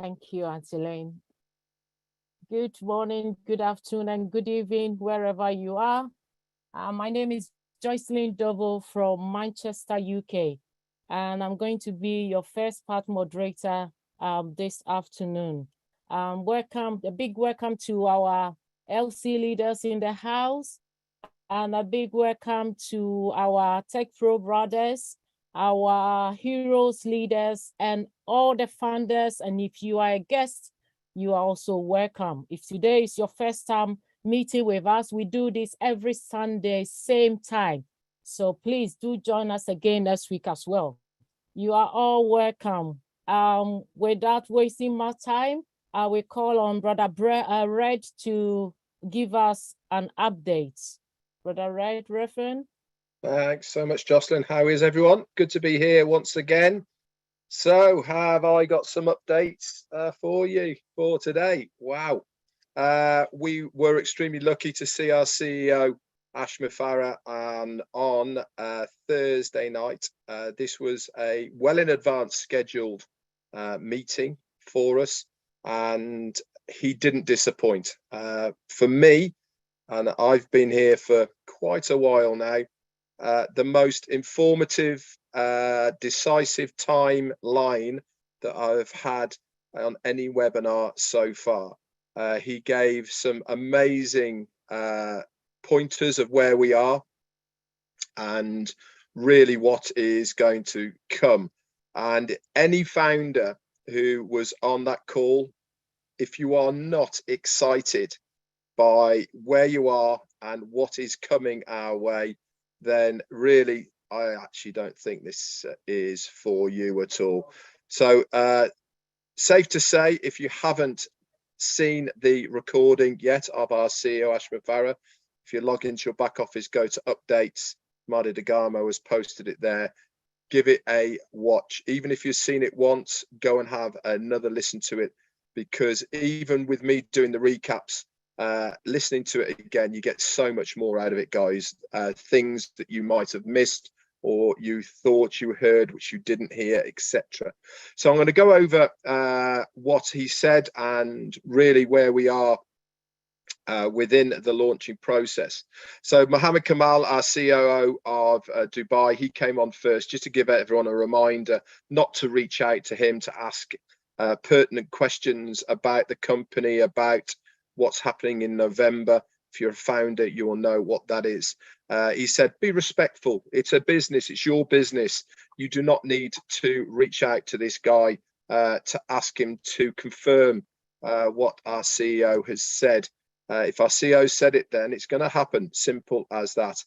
Thank you, Auntie Lane. Good morning, good afternoon, and good evening, wherever you are. My name is Joycelyn Double from Manchester, UK, and I'm going to be your first part moderator this afternoon. A big welcome to our LC leaders in the house, and a big welcome to our Tech Pro brothers, our heroes leaders, and all the funders. And if you are a guest, you are also welcome. If today is your first time meeting with us, we do this every Sunday, same time. So please do join us again next week as well. You are all welcome. Without wasting more time, I will call on Brother Red to give us an update. Brother Red, Reverend. Thanks so much, Jocelyn. How is everyone? Good to be here once again. So have I got some updates for you for today? Wow. We were extremely lucky to see our CEO, Ash Mufara, on Thursday night. This was a well in advance scheduled meeting for us, and he didn't disappoint. For me, and I've been here for quite a while now, the most informative, decisive timeline that I've had on any webinar so far. He gave some amazing pointers of where we are and really what is going to come. And any founder who was on that call, if you are not excited by where you are and what is coming our way, then really, I actually don't think this is for you at all. So safe to say, if you haven't seen the recording yet of our CEO, Ash Mufara, if you log into your back office, go to updates, Marty DeGamo has posted it there. Give it a watch. Even if you've seen it once, go and have another listen to it, because even with me doing the recaps, listening to it again, you get so much more out of it, guys. Things that you might have missed or you thought you heard which you didn't hear, etc. So I'm going to go over what he said and really where we are within the launching process. So Mohammed Kamal, our COO of Dubai, he came on first, just to give everyone a reminder not to reach out to him to ask pertinent questions about the company, about what's happening in November. If you're a founder, you will know what that is. He said, be respectful. It's a business. It's your business. You do not need to reach out to this guy to ask him to confirm what our CEO has said. If our CEO said it, then it's going to happen. Simple as that.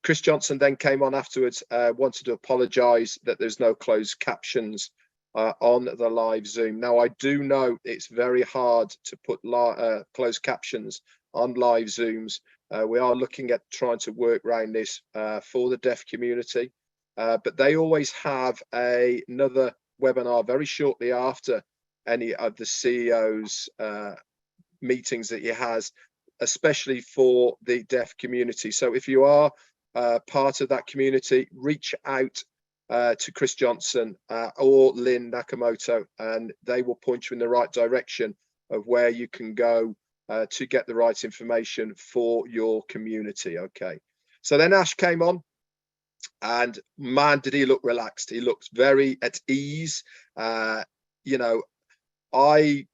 Chris Johnson then came on afterwards, wanted to apologize that there's no closed captions on the live Zoom. Now, I do know it's very hard to put closed captions on live Zooms. We are looking at trying to work around this for the deaf community, but they always have another webinar very shortly after any of the CEO's meetings that he has, especially for the deaf community. So if you are part of that community, reach out to Chris Johnson or Lynn Nakamoto, and they will point you in the right direction of where you can go to get the right information for your community. Okay, so then Ash came on, and man, did he look relaxed. He looked very at ease. You know, I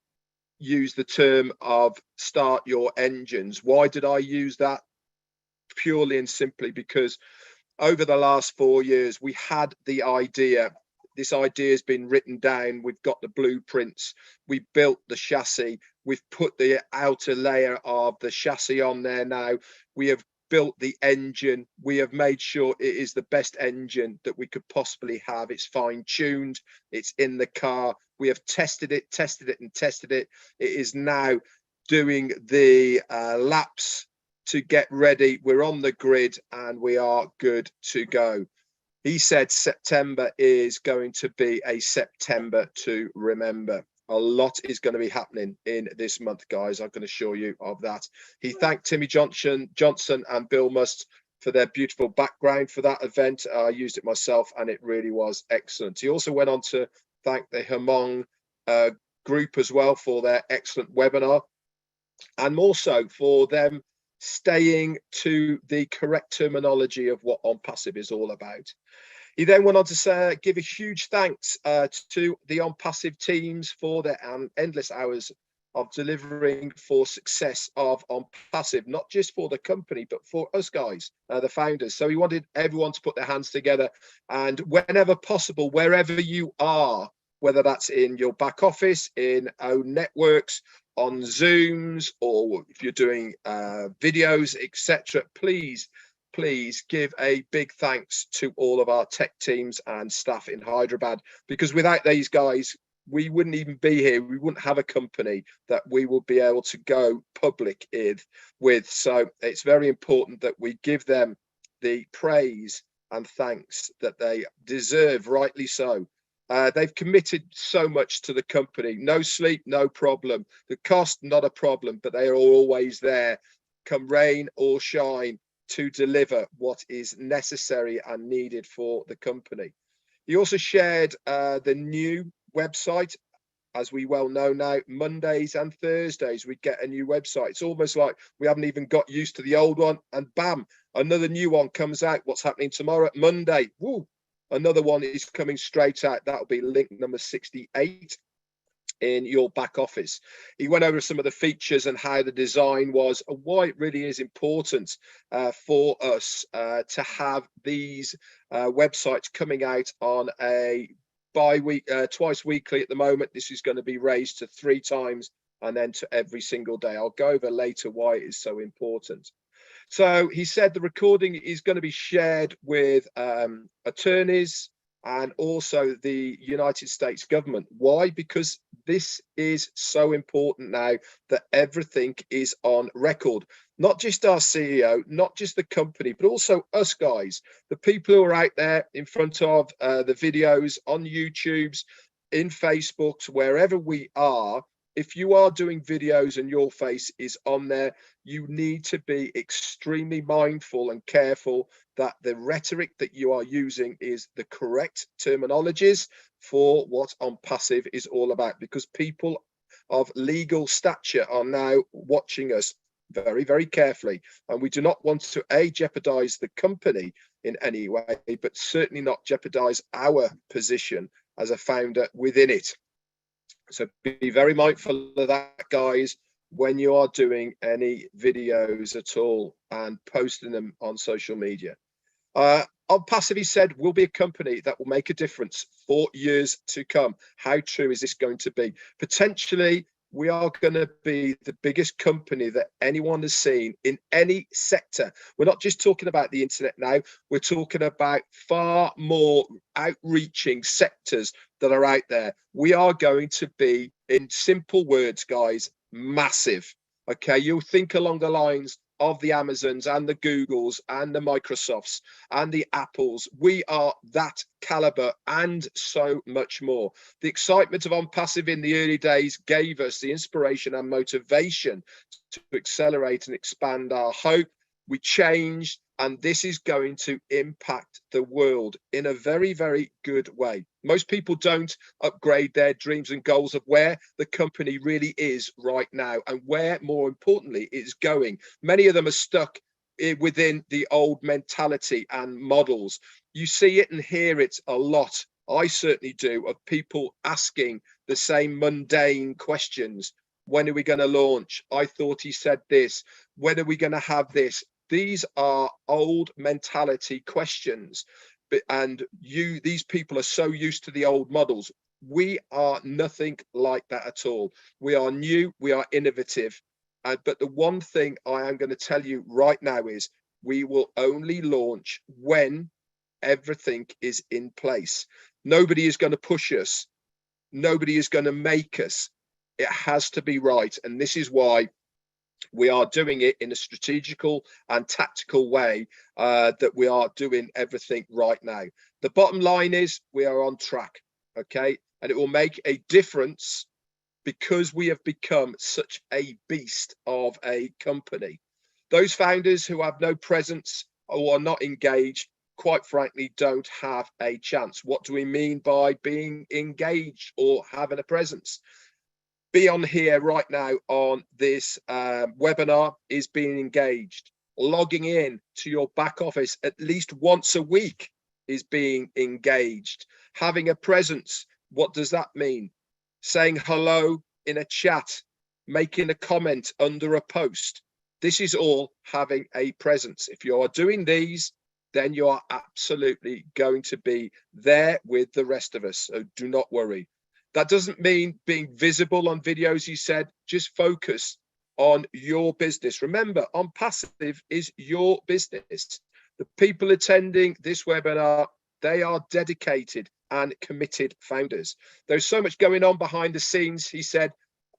use the term of start your engines. Why did I use that? Purely and simply because over the last 4 years, we had the idea. This idea has been written down. We've got the blueprints. We built the chassis. We've put the outer layer of the chassis on there now. We have built the engine. We have made sure it is the best engine that we could possibly have. It's fine-tuned. It's in the car. We have tested it, and tested it. It is now doing the laps to get ready. We're on the grid and we are good to go. He said September is going to be a September to remember. A lot is going to be happening in this month, guys. I can assure you of that. He thanked Timmy Johnson and Bill Must for their beautiful background for that event. I used it myself and it really was excellent. He also went on to thank the Hmong group as well for their excellent webinar, and more so for them staying to the correct terminology of what ONPASSIVE is all about. He then went on to say, give a huge thanks to the ONPASSIVE teams for their endless hours of delivering for success of ONPASSIVE, not just for the company, but for us guys, the founders. So he wanted everyone to put their hands together, and whenever possible, wherever you are, whether that's in your back office, in own networks, on Zooms, or if you're doing videos, etc., please give a big thanks to all of our tech teams and staff in Hyderabad, because without these guys, we wouldn't even be here. We wouldn't have a company that we would be able to go public with. So it's very important that we give them the praise and thanks that they deserve, rightly so. They've committed so much to the company. No sleep, no problem. The cost, not a problem, but they are always there, come rain or shine, to deliver what is necessary and needed for the company. He also shared the new website. As we well know now, Mondays and Thursdays, we get a new website. It's almost like we haven't even got used to the old one, and bam, another new one comes out. What's happening tomorrow? Monday. Woo! Another one is coming straight out. That'll be link number 68 in your back office. He went over some of the features and how the design was, and why it really is important for us to have these websites coming out on a twice weekly at the moment. This is going to be raised to 3 times and then to every single day. I'll go over later why it is so important. So he said the recording is going to be shared with attorneys and also the United States government. Why? Because this is so important now that everything is on record. Not just our CEO, not just the company, but also us guys, the people who are out there in front of the videos on YouTubes, in Facebooks, wherever we are. If you are doing videos and your face is on there, you need to be extremely mindful and careful that the rhetoric that you are using is the correct terminologies for what ONPASSIVE is all about, because people of legal stature are now watching us very, very carefully. And we do not want to, A, jeopardize the company in any way, but certainly not jeopardize our position as a founder within it. So be very mindful of that, guys, when you are doing any videos at all and posting them on social media. ONPASSIVE, he said, will be a company that will make a difference for years to come. How true is this going to be? Potentially, we are going to be the biggest company that anyone has seen in any sector. We're not just talking about the internet now. We're talking about far more outreaching sectors that are out there. We are going to be, in simple words, guys, massive. Okay, you'll think along the lines of the Amazons and the Googles and the Microsofts and the Apples. We are that caliber and so much more. The excitement of ONPASSIVE in the early days gave us the inspiration and motivation to accelerate and expand our hope. We changed, and this is going to impact the world in a very, very good way. Most people don't upgrade their dreams and goals of where the company really is right now and where, more importantly, it's going. Many of them are stuck within the old mentality and models. You see it and hear it a lot. I certainly do, of people asking the same mundane questions. When are we going to launch? I thought he said this. When are we going to have this? These are old mentality questions, and these people are so used to the old models. We are nothing like that at all. We are new, we are innovative. But the one thing I am going to tell you right now is we will only launch when everything is in place. Nobody is going to push us. Nobody is going to make us. It has to be right. And this is why we are doing it in a strategical and tactical way, that we are doing everything right now. The bottom line is we are on track, okay? And it will make a difference because we have become such a beast of a company. Those founders who have no presence or are not engaged, quite frankly, don't have a chance. What do we mean by being engaged or having a presence? be on here right now on this webinar is being engaged. Logging in to your back office at least once a week is being engaged. Having a presence, what does that mean? Saying hello in a chat, making a comment under a post. This is all having a presence. If you are doing these, then you are absolutely going to be there with the rest of us. So do not worry. That doesn't mean being visible on videos, he said. Just focus on your business. Remember, ONPASSIVE is your business. The people attending this webinar, they are dedicated and committed founders. There's so much going on behind the scenes, he said,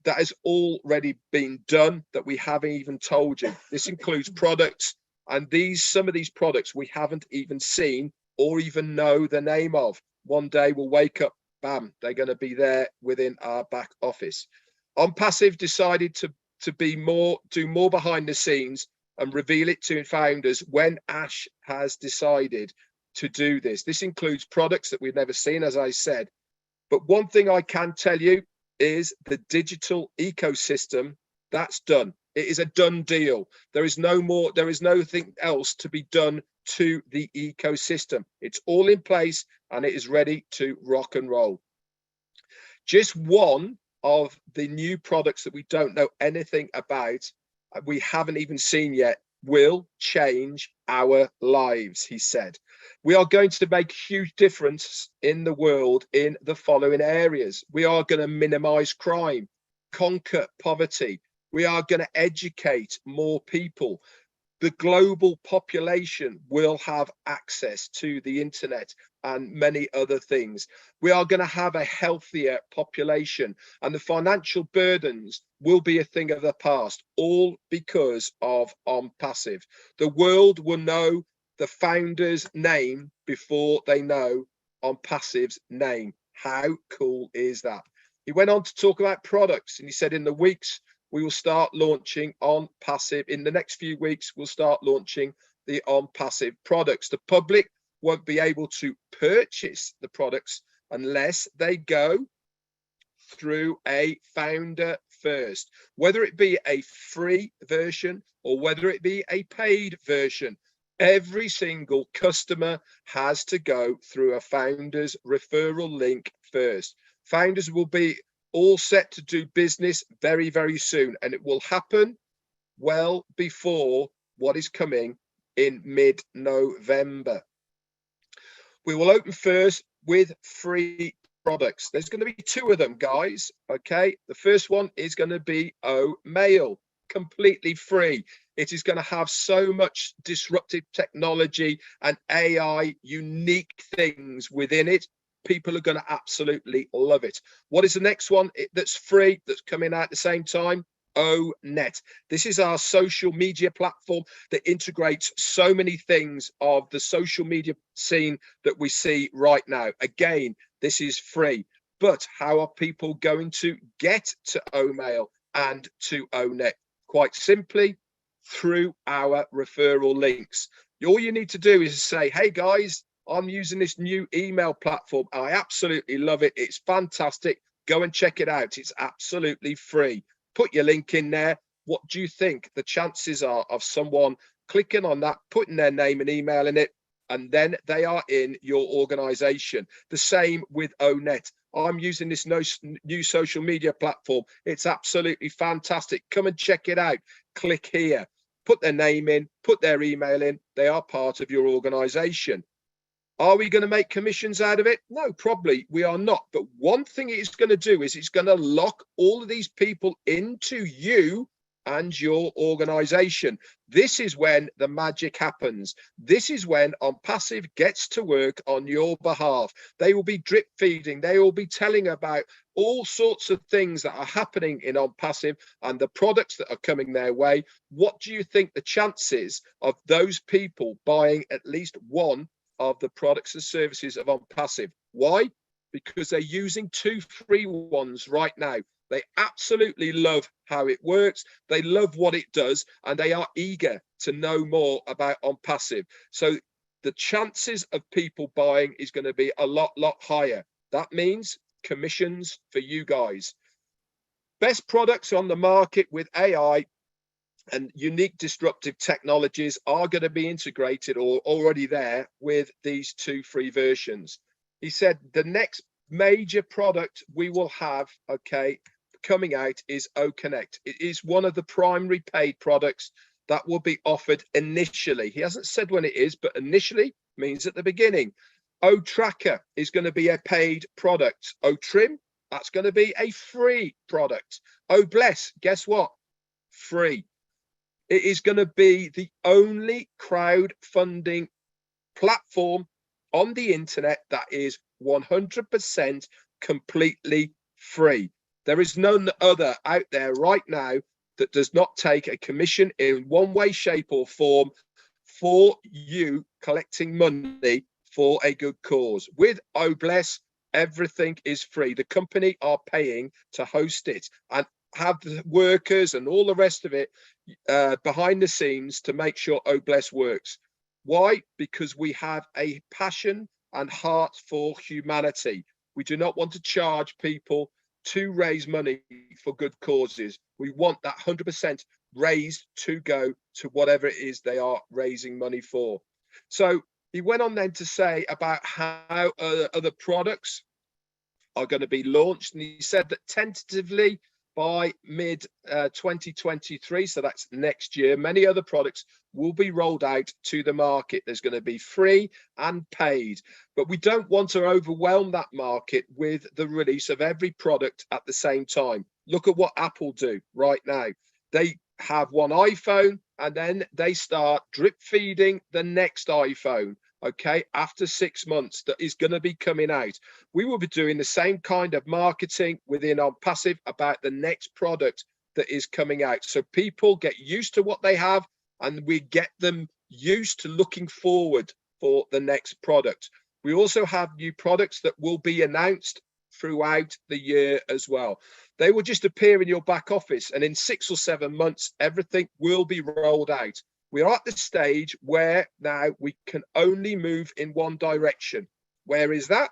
that has already been done that we haven't even told you. This includes products, and some of these products we haven't even seen or even know the name of. One day we'll wake up, bam, they're going to be there within our back office. ONPASSIVE decided to do more behind the scenes and reveal it to founders when Ash has decided to do this. This includes products that we've never seen, as I said. But one thing I can tell you is the digital ecosystem, that's done. It is a done deal. There is nothing else to be done to the ecosystem. It's all in place and it is ready to rock and roll. Just one of the new products that we don't know anything about, we haven't even seen yet, will change our lives, he said. We are going to make a huge difference in the world in the following areas. We are going to minimize crime, conquer poverty. We are going to educate more people. The global population will have access to the internet and many other things. We are going to have a healthier population, and the financial burdens will be a thing of the past, all because of ONPASSIVE. The world will know the founder's name before they know ONPASSIVE's name. How cool is that? He went on to talk about products, and he said in the weeks we will start launching ONPASSIVE. In the next few weeks, we'll start launching the ONPASSIVE products. The public won't be able to purchase the products unless they go through a founder first, whether it be a free version or whether it be a paid version. Every single customer has to go through a founder's referral link first. Founders will be all set to do business very, very soon, and it will happen well before what is coming in mid-November. We will open first with free products. There's going to be two of them, guys. Okay, the first one is going to be Mail, completely free. It is going to have so much disruptive technology and AI unique things within it. People are going to absolutely love it. What is the next one that's free, that's coming out at the same time? ONET. This is our social media platform that integrates so many things of the social media scene that we see right now. Again, this is free. But how are people going to get to OMail and to ONET? Quite simply, through our referral links. All you need to do is say, hey guys, I'm using this new email platform. I absolutely love it. It's fantastic. Go and check it out. It's absolutely free. Put your link in there. What do you think the chances are of someone clicking on that, putting their name and email in it, and then they are in your organization? The same with ONET. I'm using this new social media platform. It's absolutely fantastic. Come and check it out. Click here. Put their name in, put their email in. They are part of your organization. Are we going to make commissions out of it? No, probably we are not. But one thing it's going to do is it's going to lock all of these people into you and your organization. This is when the magic happens. This is when ONPASSIVE gets to work on your behalf. They will be drip feeding. They will be telling about all sorts of things that are happening in ONPASSIVE and the products that are coming their way. What do you think the chances of those people buying at least one of the products and services of ONPASSIVE? Why? Because they're using 2 free ones right now. They absolutely love how it works. They love what it does, and they are eager to know more about ONPASSIVE. So the chances of people buying is going to be a lot higher. That means commissions for you guys. Best products on the market with AI and unique disruptive technologies are going to be integrated or already there with these 2 free versions. He said the next major product we will have, okay, coming out is OConnect. It is one of the primary paid products that will be offered initially. He hasn't said when it is, but initially means at the beginning. OTracker is going to be a paid product. OTrim, that's going to be a free product. OBless, guess what? Free. It is going to be the only crowdfunding platform on the internet that is 100% completely free. There is none other out there right now that does not take a commission in one way, shape, or form for you collecting money for a good cause. With OBless, everything is free. The company are paying to host it and have the workers and all the rest of it behind the scenes to make sure OBless works. Why? Because we have a passion and heart for humanity. We do not want to charge people to raise money for good causes. We want that 100% raised to go to whatever it is they are raising money for. So he went on then to say about how other products are going to be launched. And he said that tentatively by mid 2023, so that's next year, many other products will be rolled out to the market. There's going to be free and paid, but we don't want to overwhelm that market with the release of every product at the same time. Look at what Apple do right now. They have one iPhone and then they start drip feeding the next iPhone. Okay, after 6 months, that is going to be coming out. We will be doing the same kind of marketing within ONPASSIVE about the next product that is coming out. So people get used to what they have and we get them used to looking forward for the next product. We also have new products that will be announced throughout the year as well. They will just appear in your back office and in 6 or 7 months, everything will be rolled out. We are at the stage where now we can only move in one direction. Where is that?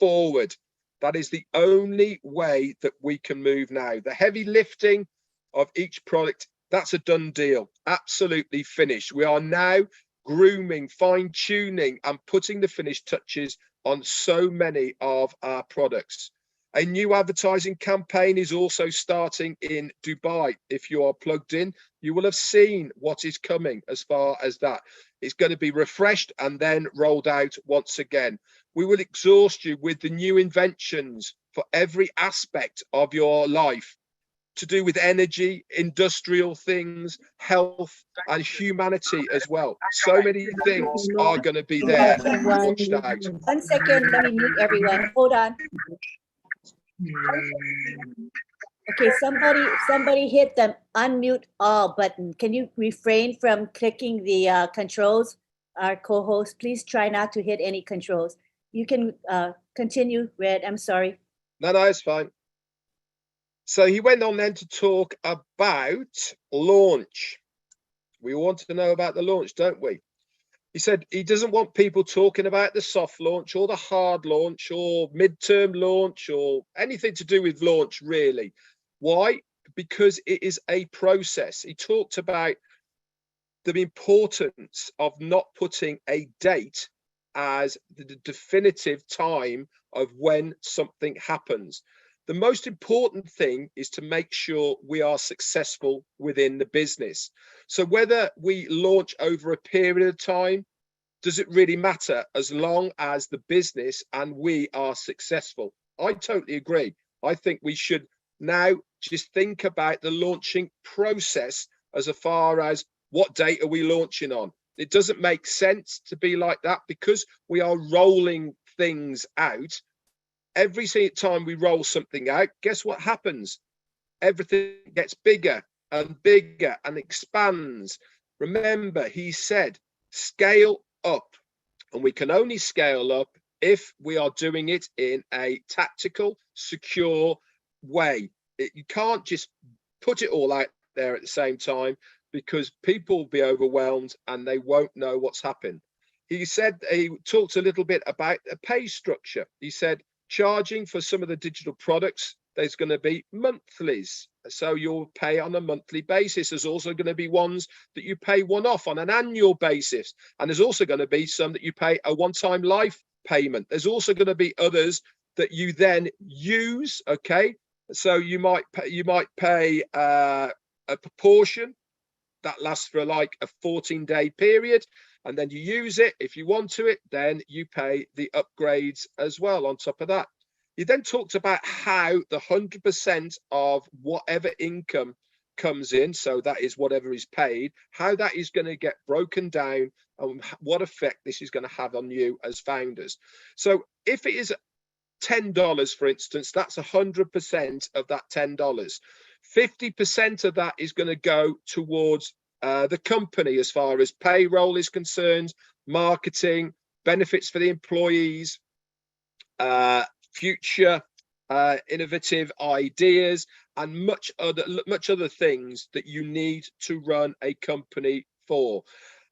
Forward. That is the only way that we can move now. The heavy lifting of each product, that's a done deal. Absolutely finished. We are now grooming, fine-tuning and putting the finished touches on so many of our products. A new advertising campaign is also starting in Dubai. If you are plugged in, you will have seen what is coming as far as that. It's going to be refreshed and then rolled out once again. We will exhaust you with the new inventions for every aspect of your life to do with energy, industrial things, health, and humanity as well. So many things are going to be there, launched out. 1 second, let me mute everyone. Hold on. Okay, somebody hit the unmute all button. Can you refrain from clicking the controls? Our co-host, please try not to hit any controls. You can continue, Red. I'm sorry. No, it's fine. So he went on then to talk about launch. We want to know about the launch, don't we? He said he doesn't want people talking about the soft launch or the hard launch or midterm launch or anything to do with launch, really. Why? Because it is a process. He talked about the importance of not putting a date as the definitive time of when something happens. The most important thing is to make sure we are successful within the business. So whether we launch over a period of time, does it really matter as long as the business and we are successful? I totally agree. I think we should now just think about the launching process as far as what date are we launching on. It doesn't make sense to be like that because we are rolling things out. Every single time we roll something out, guess what happens? Everything gets bigger and expands. Remember, he said, scale up. And we can only scale up if we are doing it in a tactical, secure way. You can't just put it all out there at the same time because people will be overwhelmed and they won't know what's happened. He said, he talked a little bit about a pay structure. He said, charging for some of the digital products there's going to be monthlies. So you'll pay on a monthly basis. There's also going to be ones that you pay one-off on an annual basis. And there's also going to be some that you pay a one-time life payment. There's also going to be others that you then use, okay? So you might pay a proportion that lasts for like a 14-day period, and then you use it. If you want to it, then you pay the upgrades as well on top of that. You then talked about how the 100% of whatever income comes in, so that is whatever is paid, how that is going to get broken down and what effect this is going to have on you as founders. So if it is $10, for instance, that's 100% of that $10. 50% of that is going to go towards the company as far as payroll is concerned, marketing, benefits for the employees, future innovative ideas, and much other things that you need to run a company for.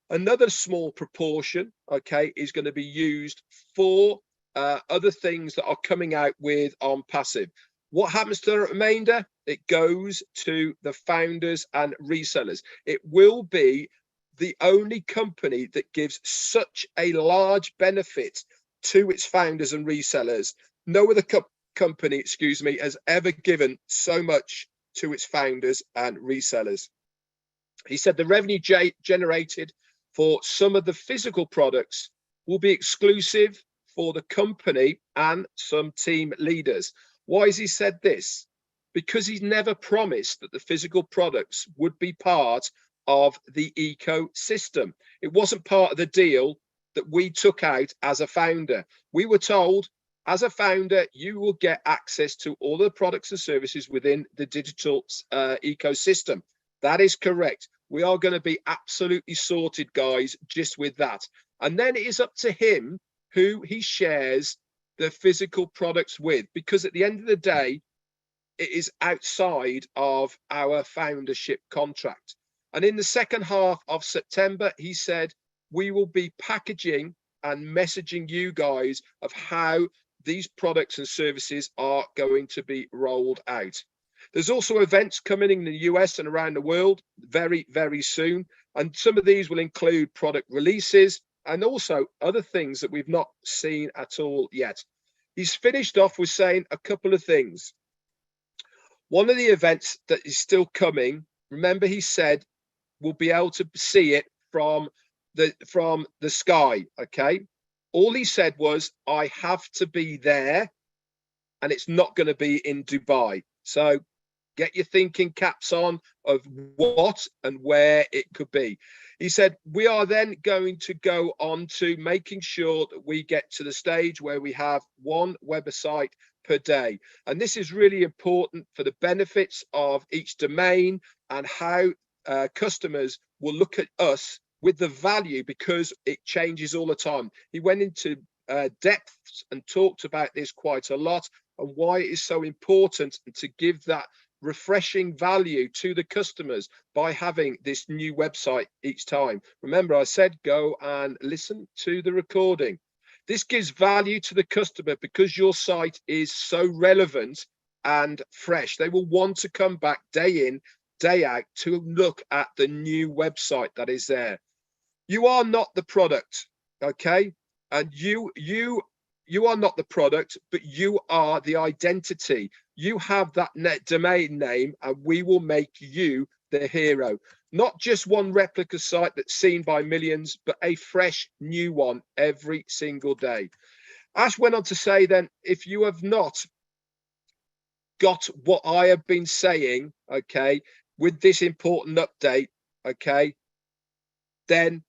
Another small proportion, okay, is going to be used for other things that are coming out with ONPASSIVE. What happens to the remainder? It goes to the founders and resellers. It will be the only company that gives such a large benefit to its founders and resellers. No other company, excuse me, has ever given so much to its founders and resellers. He said the revenue generated for some of the physical products will be exclusive for the company and some team leaders. Why has he said this? Because he's never promised that the physical products would be part of the ecosystem. It wasn't part of the deal that we took out as a founder. We were told, as a founder, you will get access to all the products and services within the digital ecosystem. That is correct. We are going to be absolutely sorted, guys, just with that. And then it is up to him who he shares the physical products with, because at the end of the day, it is outside of our foundership contract. And in the second half of September, he said, we will be packaging and messaging you guys of how these products and services are going to be rolled out. There's also events coming in the US and around the world very, very soon. And some of these will include product releases and also other things that we've not seen at all yet. He's finished off with saying a couple of things. One of the events that is still coming, remember he said, we'll be able to see it from the sky, okay? All he said was, I have to be there, and it's not going to be in Dubai. So get your thinking caps on of what and where it could be. He said, we are then going to go on to making sure that we get to the stage where we have one website per day. And this is really important for the benefits of each domain and how customers will look at us with the value, because it changes all the time. He went into depths and talked about this quite a lot, and why it is so important to give that refreshing value to the customers by having this new website each time. Remember, I said go and listen to the recording. This gives value to the customer because your site is so relevant and fresh. They will want to come back day in, day out to look at the new website that is there. You are not the product, okay? And you are not the product, but you are the identity. You have that domain name, and we will make you the hero. Not just one replica site that's seen by millions, but a fresh new one every single day. Ash went on to say then, if you have not got what I have been saying, okay, with this important update, okay, then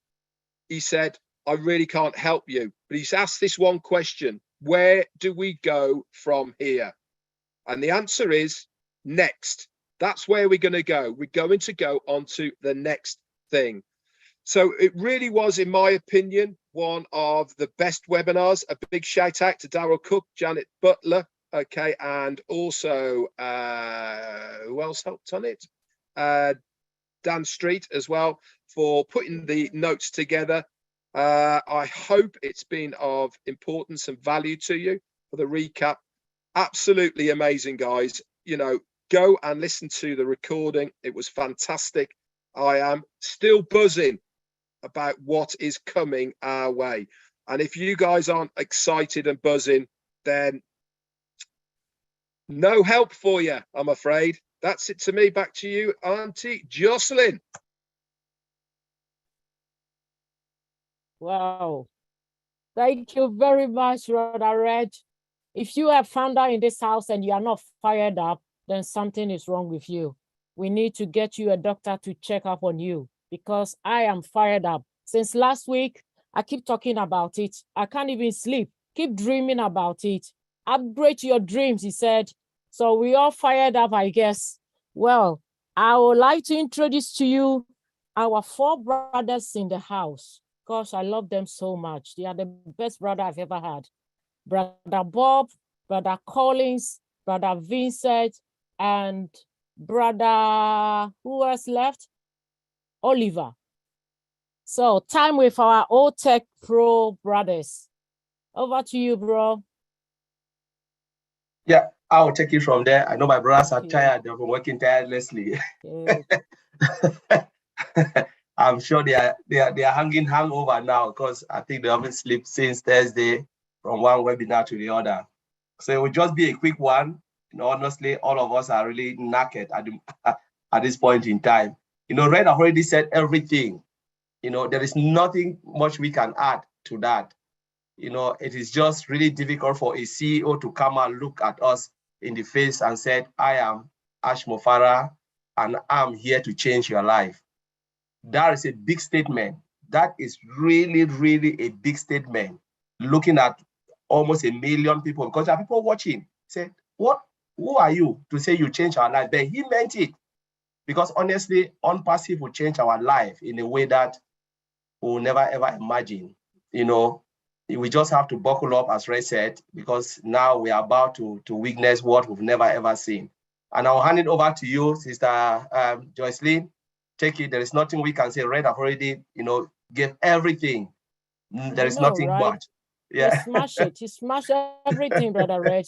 he said, I really can't help you. But he's asked this one question: where do we go from here? And the answer is next. That's where we're going to go. We're going to go on to the next thing. So it really was, in my opinion, one of the best webinars. A big shout out to Darryl Cook, Janet Butler, okay, and also who else helped on it? Dan Street as well, for putting the notes together. I hope it's been of importance and value to you for the recap. Absolutely amazing, guys. you know, go and listen to the recording. It was fantastic. I am still buzzing about what is coming our way. And if you guys aren't excited and buzzing, then no help for you, I'm afraid. That's it to me. Back to you, Auntie Jocelyn. Wow. Thank you very much, Brother Reg. If you are founder in this house and you are not fired up, then something is wrong with you. We need to get you a doctor to check up on you, because I am fired up. Since last week, I keep talking about it. I can't even sleep. Keep dreaming about it. Upgrade your dreams, he said. So we all fired up, I guess. Well, I would like to introduce to you our 4 brothers in the house. Gosh, I love them so much. They are the best brother I've ever had. Brother Bob, Brother Collins, Brother Vincent, and Brother, who else left? Oliver. So time with our old tech pro brothers. Over to you, bro. Yeah, I'll take it from there. I know my brothers are Okay. tired. They've been working tirelessly. Okay. I'm sure they are hangover now, because I think they haven't slept since Thursday from one webinar to the other. So it will just be a quick one. You know, honestly, all of us are really knackered at this point in time. You know, Red have already said everything. You know, there is nothing much we can add to that. You know, it is just really difficult for a CEO to come and look at us in the face and said, I am Ash Mofara, and I'm here to change your life. That is a big statement. That is really, really a big statement. Looking at almost 1 million people, because there are people watching, say, what? Who are you to say you change our life? But he meant it, because honestly, ONPASSIVE will change our life in a way that we'll never ever imagine. You know, we just have to buckle up, as Ray said, because now we are about to witness what we've never ever seen. And I'll hand it over to you, Sister Jocelyn. Take it. There is nothing we can say. Red have already, you know, gave everything. There is nothing right? much. Yeah. You smash it. You smash everything, Brother Reg.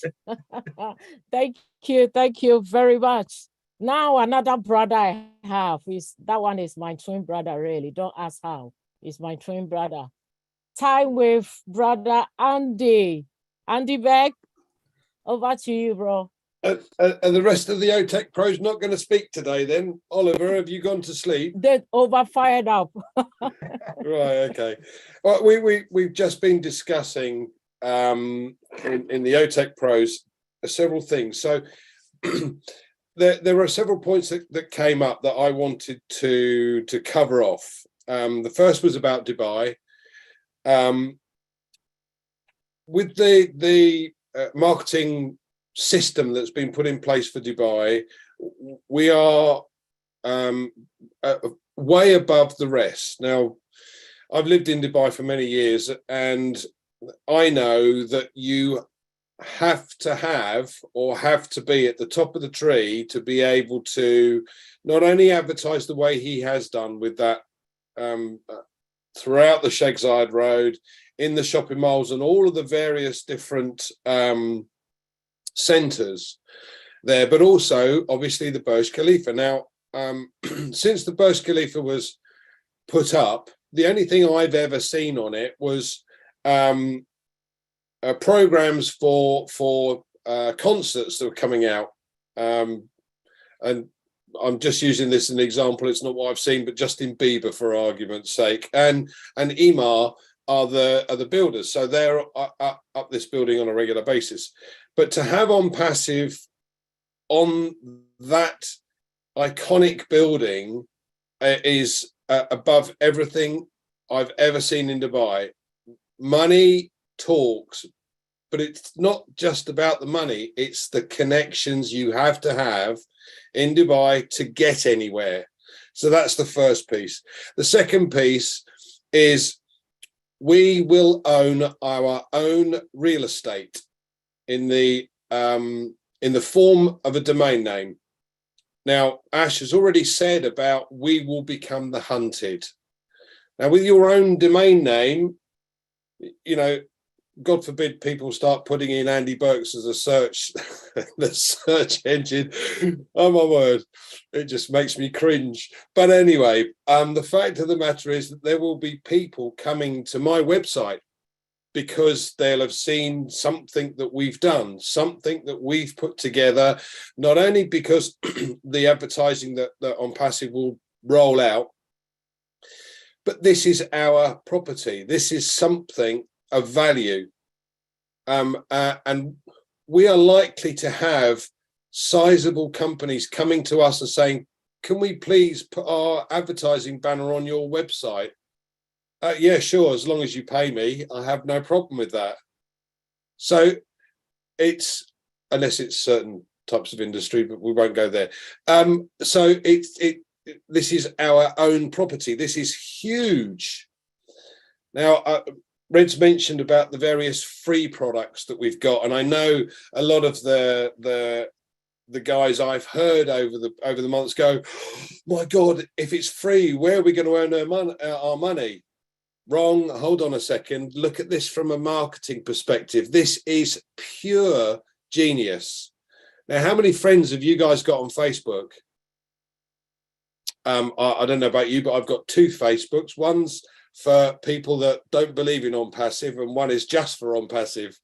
Thank you very much. Now another brother I have is, that one is my twin brother, really. Don't ask how. It's my twin brother. Time with Brother Andy. Andy Beck, over to you, bro. And the rest of the OTech pros not going to speak today then? Oliver, have you gone to sleep? They're overfired up. Right, okay. Well, we've just been discussing in the OTech pros several things. So there are several points that came up that I wanted to cover off. The first was about Dubai. With the marketing system that's been put in place for Dubai, we are way above the rest. Now, I've lived in Dubai for many years, and I know that you have to have to be at the top of the tree to be able to not only advertise the way he has done with that throughout the Sheikh Zayed Road, in the shopping malls, and all of the various different centres there, but also obviously the Burj Khalifa. Now, since the Burj Khalifa was put up, the only thing I've ever seen on it was programs for concerts that were coming out, and I'm just using this as an example. It's not what I've seen, but Justin Bieber, for argument's sake, and Emaar are the builders, so they're up this building on a regular basis. But to have ONPASSIVE on that iconic building is above everything I've ever seen in Dubai. Money talks, but it's not just about the money, it's the connections you have to have in Dubai to get anywhere. So that's the first piece. The second piece is we will own our own real estate in the form of a domain name. Now, Ash has already said about we will become the hunted. Now, with your own domain name, you know, God forbid people start putting in Andy Burks as a search, the search engine. Oh my word, it just makes me cringe. But anyway, the fact of the matter is that there will be people coming to my website because they'll have seen something that we've done, something that we've put together, not only because the advertising that ONPASSIVE will roll out, but this is our property. This is something of value. And we are likely to have sizable companies coming to us and saying, can we please put our advertising banner on your website? Yeah, sure, as long as you pay me, I have no problem with that. So it's, unless it's certain types of industry, but we won't go there. So this is our own property. This is huge. Now, Red's mentioned about the various free products that we've got, and I know a lot of the guys I've heard over the months go, oh, my God, if it's free, where are we going to earn our money? Wrong. Hold on a second. Look at this from a marketing perspective. This is pure genius. Now, how many friends have you guys got on Facebook? I don't know about you, but I've got 2 Facebooks. One's for people that don't believe in ONPASSIVE, and one is just for ONPASSIVE.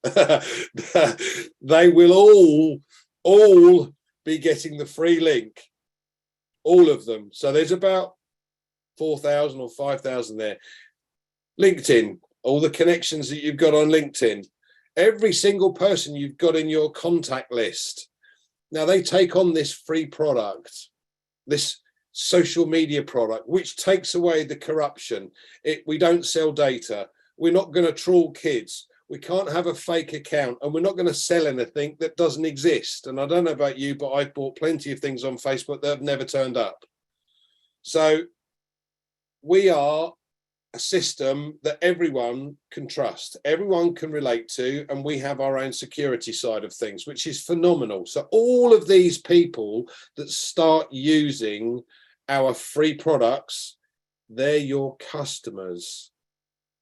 They will all be getting the free link, all of them. So there's about 4,000 or 5,000 there. LinkedIn, all the connections that you've got on LinkedIn, every single person you've got in your contact list. Now they take on this free product, this social media product, which takes away the corruption. We don't sell data. We're not going to troll kids. We can't have a fake account, and we're not going to sell anything that doesn't exist. And I don't know about you, but I've bought plenty of things on Facebook that have never turned up. So we are a system that everyone can trust, everyone can relate to, and we have our own security side of things, which is phenomenal. So all of these people that start using our free products, they're your customers.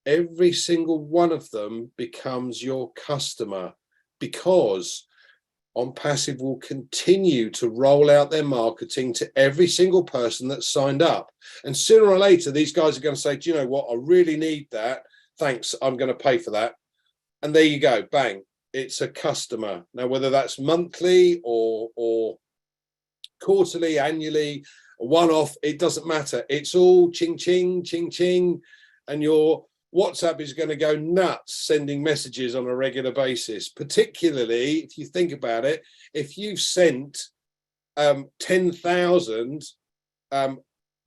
Every single one of them becomes your customer, because ONPASSIVE will continue to roll out their marketing to every single person that's signed up. And sooner or later, these guys are going to say, do you know what? I really need that. Thanks. I'm going to pay for that. And there you go. Bang. It's a customer. Now, whether that's monthly or quarterly, annually, one-off, it doesn't matter. It's all ching, ching, ching, ching. And your WhatsApp is going to go nuts sending messages on a regular basis, particularly if you think about it. If you've sent 10,000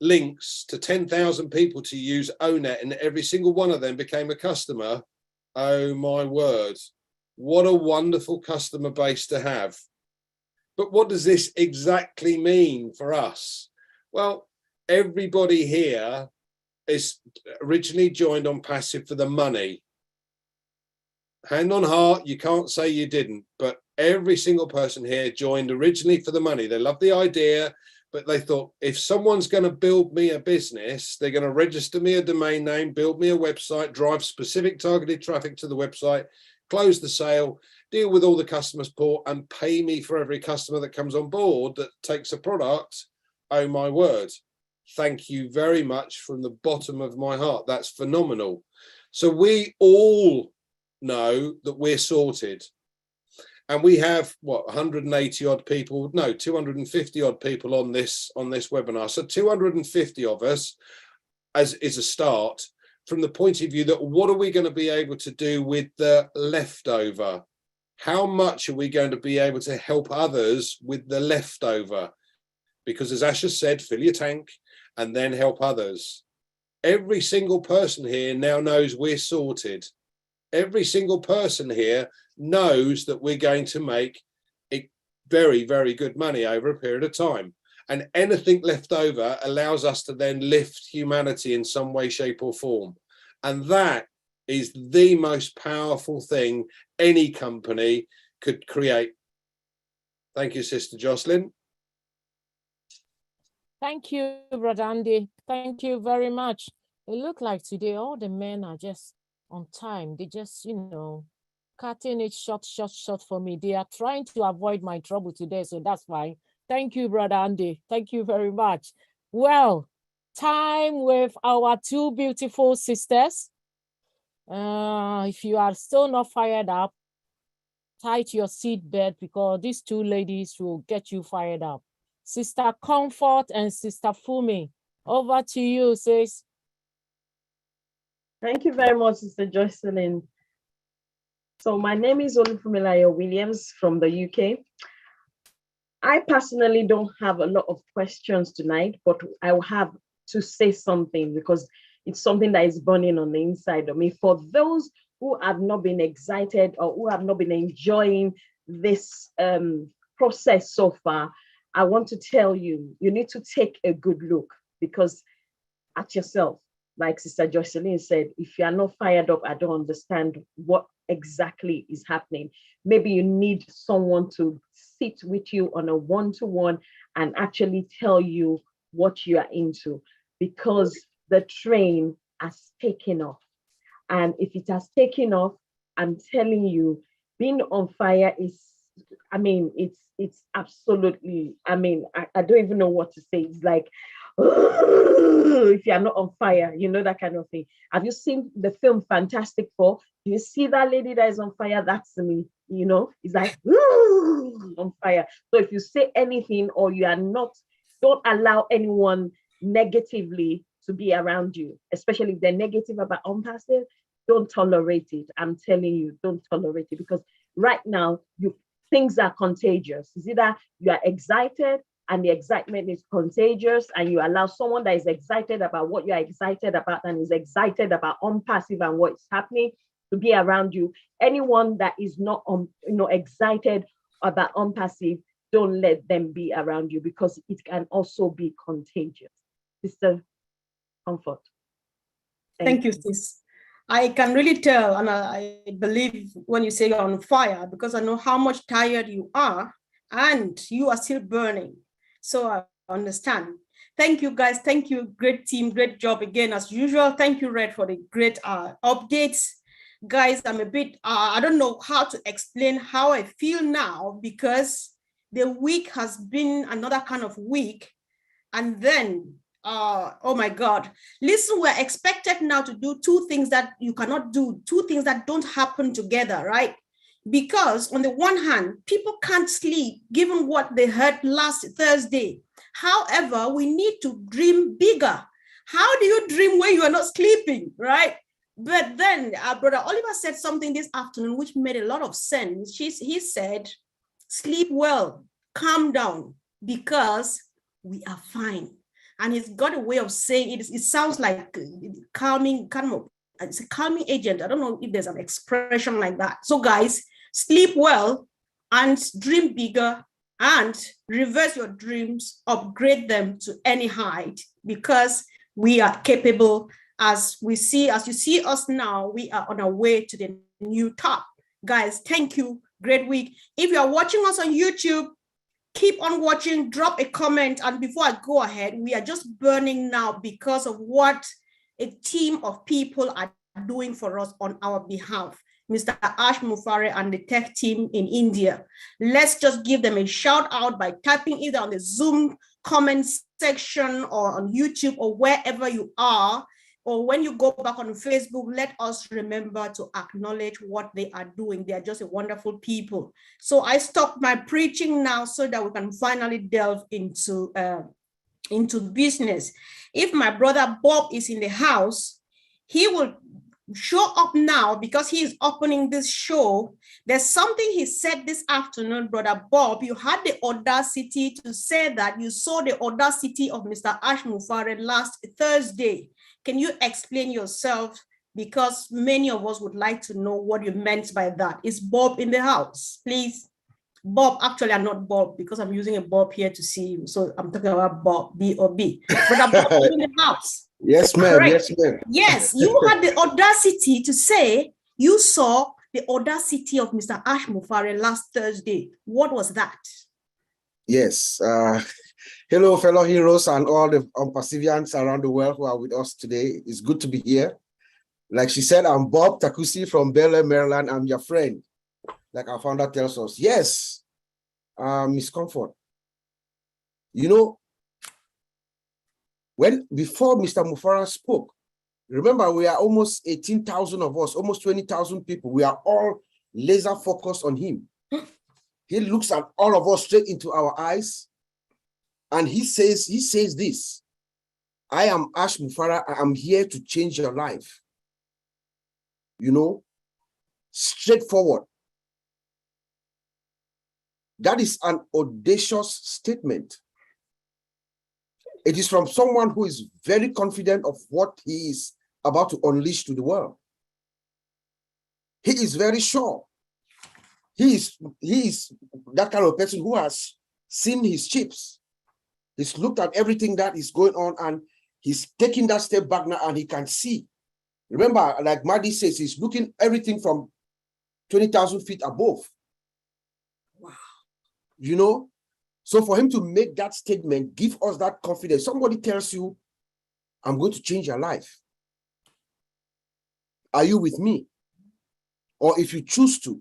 links to 10,000 people to use ONET, and every single one of them became a customer, oh my word, what a wonderful customer base to have. But what does this exactly mean for us? Well, everybody here is originally joined ONPASSIVE for the money. Hand on heart, you can't say you didn't, but every single person here joined originally for the money. They loved the idea, but they thought, if someone's going to build me a business, they're going to register me a domain name, build me a website, drive specific targeted traffic to the website, close the sale, deal with all the customer support, and pay me for every customer that comes on board that takes a product. Oh my word. Thank you very much from the bottom of my heart. That's phenomenal. So we all know that we're sorted. And we have, what, 180 odd people, no, 250 odd people on this webinar. So 250 of us as is a start, from the point of view that what are we going to be able to do with the leftover? How much are we going to be able to help others with the leftover? Because as Asha said, fill your tank and then help others. Every single person here now knows we're sorted. Every single person here knows that we're going to make very, very good money over a period of time. And anything left over allows us to then lift humanity in some way, shape or form. And that is the most powerful thing any company could create. Thank you, Sister Jocelyn. Thank you, Brother Andy. Thank you very much. It looked like today all the men are just on time. They just, cutting it short for me. They are trying to avoid my trouble today, so that's fine. Thank you, Brother Andy. Thank you very much. Well, time with our two beautiful sisters. If you are still not fired up, tight your seatbelt because these two ladies will get you fired up. Sister Comfort and Sister Fumi, over to you, sis. Thank you very much, Sister Jocelyn. So my name is Olufumilayo Williams from the UK. I personally don't have a lot of questions tonight, but I will have to say something because it's something that is burning on the inside of me. For those who have not been excited or who have not been enjoying this process so far, I want to tell you, you need to take a good look because at yourself, like Sister Jocelyn said, if you are not fired up, I don't understand what exactly is happening. Maybe you need someone to sit with you on a one-to-one and actually tell you what you are into, because the train has taken off. And if it has taken off, I'm telling you, being on fire is, I mean, it's absolutely, I mean, I don't even know what to say. It's like, if you're not on fire, you know, that kind of thing. Have you seen the film Fantastic Four? Do you see that lady that is on fire? That's me, you know, it's like on fire. So if you say anything or you are not, don't allow anyone negatively to be around you, especially if they're negative about ONPASSIVE. Don't tolerate it. I'm telling you, don't tolerate it, because right now things are contagious. It's either you are excited and the excitement is contagious, and you allow someone that is excited about what you're excited about and is excited about ONPASSIVE and what's happening to be around you. Anyone that is not excited about ONPASSIVE, don't let them be around you, because it can also be contagious. Sister Comfort. Thank you, sis. I can really tell, and I believe when you say you're on fire, because I know how much tired you are and you are still burning. So I understand. Thank you, guys. Thank you. Great team. Great job again, as usual. Thank you, Red, for the great updates. Guys, I'm a bit, I don't know how to explain how I feel now, because the week has been another kind of week. And then, oh my God, listen, we're expected now to do two things that you cannot do, two things that don't happen together, right? Because on the one hand, people can't sleep given what they heard last Thursday. However, we need to dream bigger. How do you dream when you are not sleeping, right? But then Brother Oliver said something this afternoon which made a lot of sense. He said, sleep well, calm down, because we are fine. And he's got a way of saying it. It sounds like calming, it's a calming agent. I don't know if there's an expression like that. So guys, sleep well and dream bigger and reverse your dreams, upgrade them to any height, because we are capable. As you see us now, we are on our way to the new top. Guys, thank you. Great week. If you are watching us on YouTube, keep on watching, drop a comment. And before I go ahead, we are just burning now because of what a team of people are doing for us on our behalf. Mr. Ash Mufare and the tech team in India. Let's just give them a shout out by typing either on the Zoom comment section or on YouTube or wherever you are. Or when you go back on Facebook, let us remember to acknowledge what they are doing. They are just a wonderful people. So I stopped my preaching now so that we can finally delve into business. If my brother Bob is in the house, he will show up now because he is opening this show. There's something he said this afternoon, Brother Bob. You had the audacity to say that you saw the audacity of Mr. Ash Mufare last Thursday. Can you explain yourself? Because many of us would like to know what you meant by that. Is Bob in the house, please? Bob, actually, I'm not Bob because I'm using a Bob here to see you. So I'm talking about Bob, B-O-B. Brother Bob is in the house. Yes, ma'am. Correct. Yes, ma'am. Yes, you had the audacity to say you saw the audacity of Mr. Ash Mufare last Thursday. What was that? Yes. Hello, fellow heroes and all the ONPASSIVians around the world who are with us today. It's good to be here. Like she said, I'm Bob Takusi from Bel Air, Maryland. I'm your friend. like our founder tells us, yes, Miss Comfort. You know, before Mr. Mufara spoke, remember, we are almost 18,000 of us, almost 20,000 people. We are all laser focused on him. He looks at all of us straight into our eyes, and he says this: I am Ash Mufara. I am here to change your life. You know, straightforward. That is an audacious statement. It is from someone who is very confident of what he is about to unleash to the world. He is very sure. He is that kind of person who has seen his chips. He's looked at everything that is going on, and he's taking that step back now, and he can see. Remember, like Maddy says, he's looking everything from 20,000 feet above. Wow. You know? So for him to make that statement, give us that confidence. Somebody tells you, I'm going to change your life. Are you with me? Or if you choose to,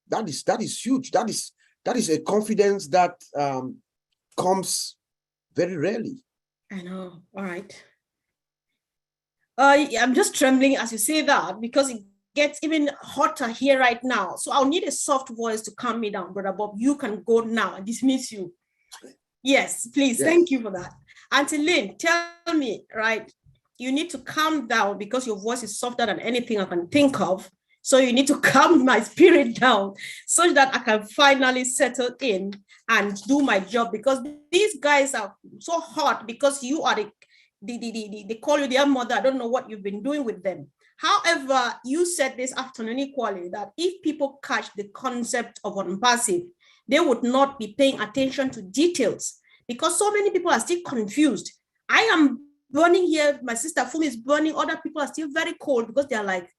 that is huge. That is a confidence that comes very rarely. I know. All right. I'm just trembling as you say that, because it gets even hotter here right now. So I'll need a soft voice to calm me down, Brother Bob. You can go now and dismiss you. Yes, please. Yes. Thank you for that. Auntie Lynn, tell me, right? You need to calm down because your voice is softer than anything I can think of. So you need to calm my spirit down so that I can finally settle in and do my job, because these guys are so hot because you are they call you their mother. I don't know what you've been doing with them. However, you said this afternoon equally that if people catch the concept of ONPASSIVE, they would not be paying attention to details, because so many people are still confused. I am burning here. My sister Fumi is burning. Other people are still very cold because they're like,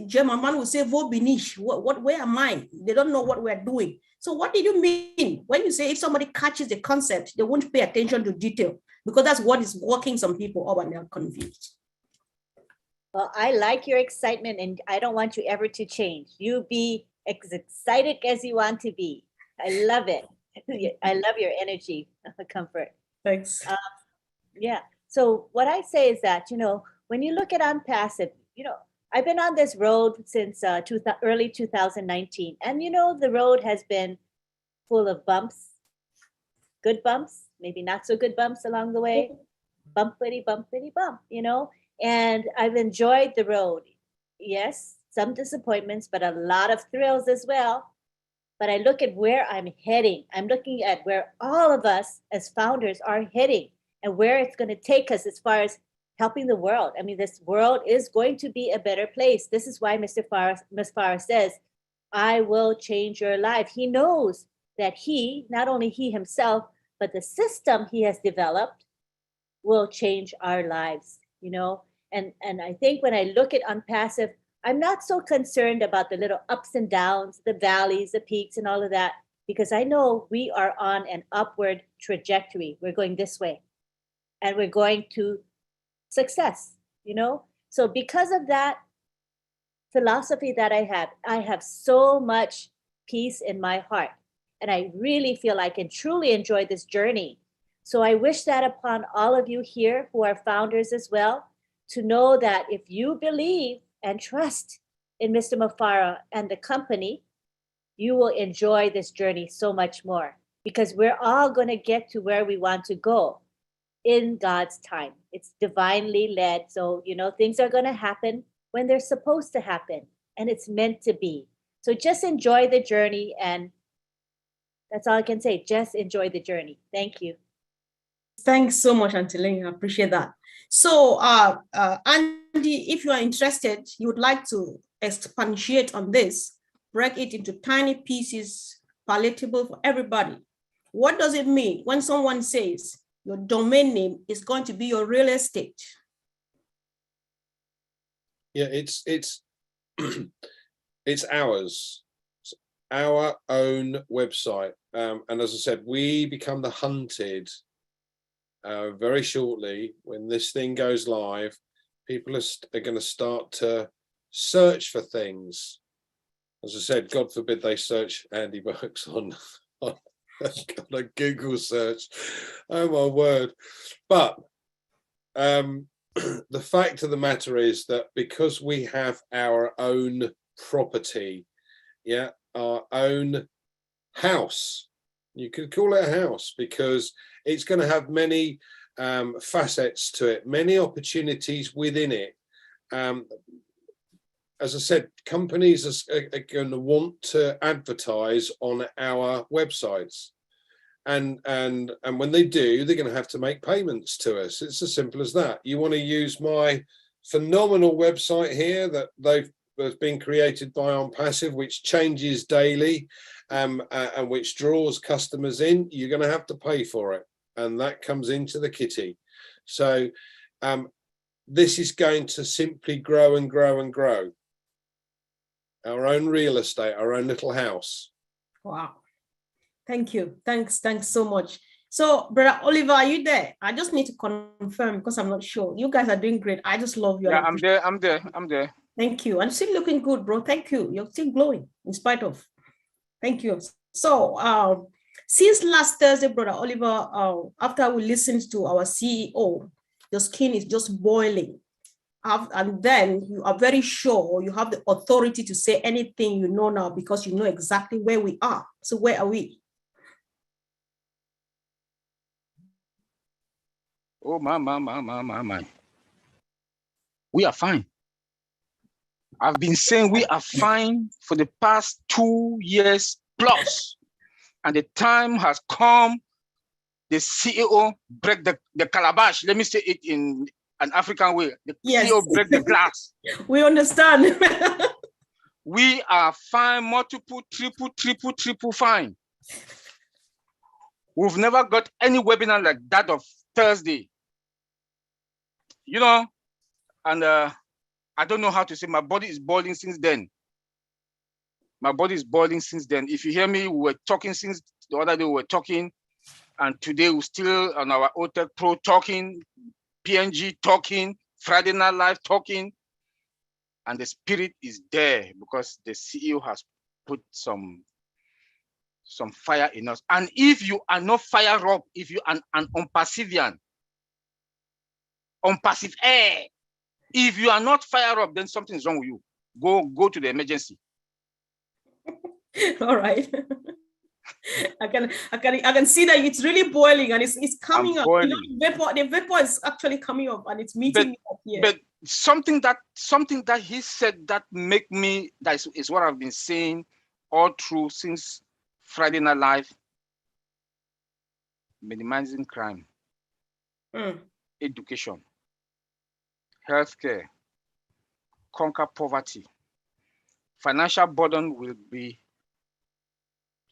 German man will say, "Wo bin ich? Where am I?" They don't know what we're doing. So what did you mean when you say if somebody catches the concept, they won't pay attention to detail? Because that's what is working some people up and they're confused. Well, I like your excitement, and I don't want you ever to change. You be as excited as you want to be. I love it. I love your energy, Comfort. Thanks. Yeah. So what I say is that, you know, when you look at ONPASSIVE, you know, I've been on this road since early 2019. And, you know, the road has been full of bumps, good bumps, maybe not so good bumps along the way, bumpity, bumpity, bump, you know, and I've enjoyed the road. Yes, some disappointments, but a lot of thrills as well. But I look at where I'm heading. I'm looking at where all of us as founders are heading and where it's going to take us as far as helping the world. I mean, this world is going to be a better place. This is why Ms. Farah says, I will change your life. He knows that not only he himself, but the system he has developed will change our lives, you know? And I think when I look at ONPASSIVE, I'm not so concerned about the little ups and downs, the valleys, the peaks, and all of that, because I know we are on an upward trajectory. We're going this way, and we're going to success, you know? So because of that philosophy that I have so much peace in my heart, and I really feel I can truly enjoy this journey. So I wish that upon all of you here who are founders as well, to know that if you believe and trust in Mr. Mufara and the company, you will enjoy this journey so much more, because we're all going to get to where we want to go in God's time. It's divinely led. So, you know, things are going to happen when they're supposed to happen, and it's meant to be. So just enjoy the journey, and that's all I can say. Just enjoy the journey. Thank you. Thanks so much, Auntie Ling. I appreciate that. So, Andy, if you are interested, you would like to expatiate on this, break it into tiny pieces, palatable for everybody. What does it mean when someone says your domain name is going to be your real estate? Yeah, it's it's ours. It's our own website. And as I said, we become the hunted very shortly. When this thing goes live, people are going to start to search for things. as I said, God forbid they search Andy Burks on a Google search. Oh my word. But the fact of the matter is that because we have our own property, yeah, our own house, you could call it a house, because it's going to have many facets to it, many opportunities within it. As I said, companies are going to want to advertise on our websites. And when they do, they're going to have to make payments to us. It's as simple as that. You want to use my phenomenal website here that has been created by ONPASSIVE, which changes daily, and which draws customers in. You're going to have to pay for it, and that comes into the kitty. So this is going to simply grow and grow and grow. Our own real estate, our own little house. Wow. Thank you. Thanks so much. So, Brother Oliver, are you there? I just need to confirm because I'm not sure. You guys are doing great. I just love you. Yeah, I'm there. Thank you. And still looking good, bro. Thank you. You're still glowing in spite of. Thank you. So, since last Thursday, Brother Oliver, after we listened to our CEO, your skin is just boiling. And then you are very sure you have the authority to say anything you know now because you know exactly where we are. So where are we? Oh, my. We are fine. I've been saying we are fine for the past 2 years plus. And the time has come, the CEO break the calabash. Let me say it in an African way. The CEO break the glass. We understand. We are fine, multiple, triple fine. We've never got any webinar like that of Thursday. You know, and I don't know how to say, my body is boiling since then. My body is boiling since then. If you hear me, we were talking since the other day, we were talking, and today we're still on our OTEC Pro talking, PNG talking, Friday Night Live talking, and the spirit is there because the CEO has put some fire in us. And if you are not fired up, if you are an ONPASSIVian, ONPASSIVE air, if you are not fired up, then something is wrong with you. Go to the emergency. All right. I can see that it's really boiling and it's coming up. You know, the vapor is actually coming up and it's meeting me up here. But something that he said that make me, that is what I've been saying all through since Friday Night Live. Minimizing crime, education, healthcare, conquer poverty. Financial burden will be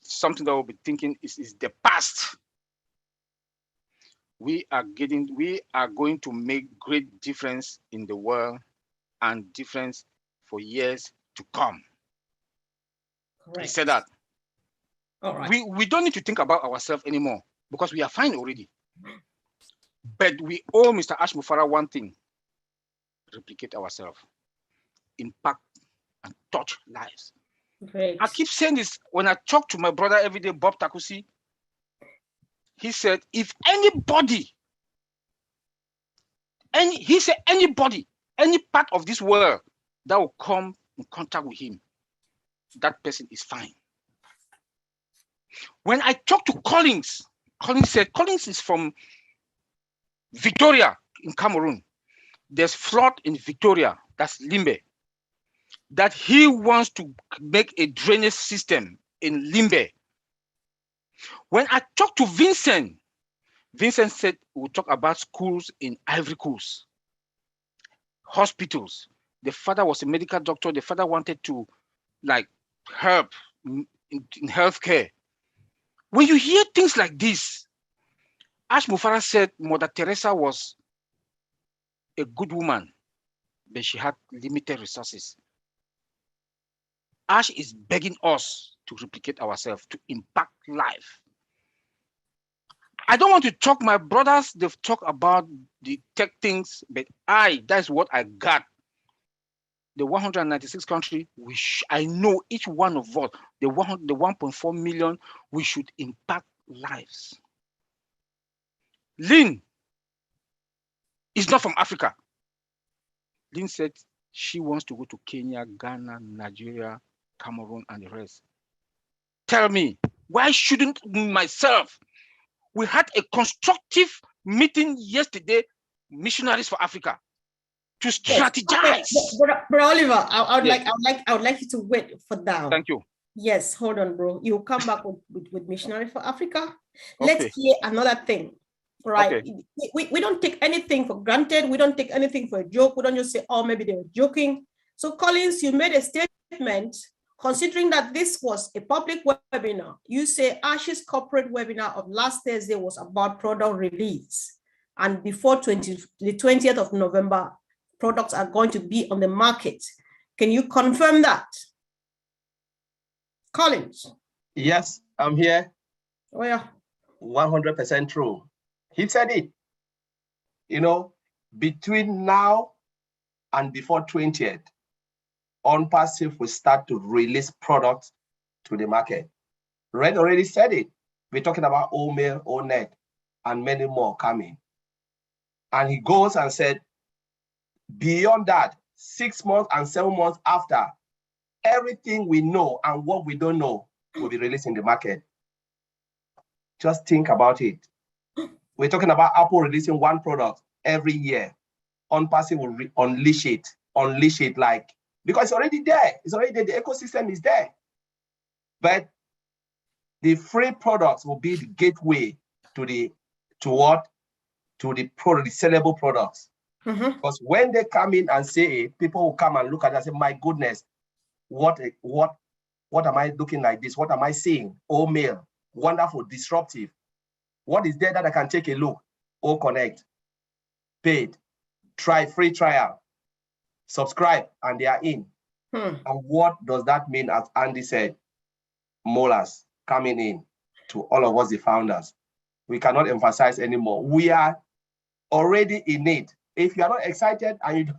something that we'll be thinking is the past. We are going to make great difference in the world and difference for years to come. Correct. He said that. All right. We don't need to think about ourselves anymore because we are fine already. But we owe Mr. Ash Mufara one thing: replicate ourselves, impact and touch lives. Great. I keep saying this when I talk to my brother every day, Bob Takusi. He said, if anybody, any part of this world that will come in contact with him, that person is fine. When I talked to Collins said, Collins is from Victoria in Cameroon. There's flood in Victoria, that's Limbe, that he wants to make a drainage system in Limbe. When I talked to Vincent said we'll talk about schools in Ivory Coast, hospitals. The father was a medical doctor. The father wanted to help in healthcare. When you hear things like this, Ash Mufara said Mother Teresa was a good woman, but she had limited resources. Ash is begging us to replicate ourselves, to impact life. I don't want to talk, my brothers, they've talked about the tech things, but that's what I got. the 196 countries, I know each one of us, the 1.4 million, we should impact lives. Lynn is not from Africa. Lynn said she wants to go to Kenya, Ghana, Nigeria, Cameroon, and the rest. Tell me, why shouldn't myself? We had a constructive meeting yesterday, Missionaries for Africa, to strategize. Yes. Okay. Bro Oliver, I would Yes. like you to wait for now. Thank you. Yes, hold on, bro. You'll come back with Missionary for Africa. Okay. Let's hear another thing. Right. Okay. We don't take anything for granted. We don't take anything for a joke. We don't just say, oh, maybe they were joking. So Collins, you made a statement considering that this was a public webinar. You say ASH's corporate webinar of last Thursday was about product release. And before the 20th of November, products are going to be on the market. Can you confirm that? Collins? Yes, I'm here. Oh, yeah. 100% true. He said it. You know, between now and before 20th, ONPASSIVE will start to release products to the market. Red already said it. We're talking about OMail, ONET, and many more coming. And he goes and said, beyond that, 6 months and 7 months after, everything we know and what we don't know will be released in the market. Just think about it. We're talking about Apple releasing one product every year. ONPASSIVE will unleash it like, because it's already there. It's already there. The ecosystem is there. But the free products will be the gateway to the sellable products. Mm-hmm. Because when they come in and say it, people will come and look at it and say, my goodness, what am I looking like this? What am I seeing? OMail, wonderful, disruptive. What is there that I can take a look? Connect, paid, try, free trial, subscribe, and they are in. And what does that mean, as Andy said? Molars coming in to all of us, the founders. We cannot emphasize anymore. We are already in it. If you are not excited and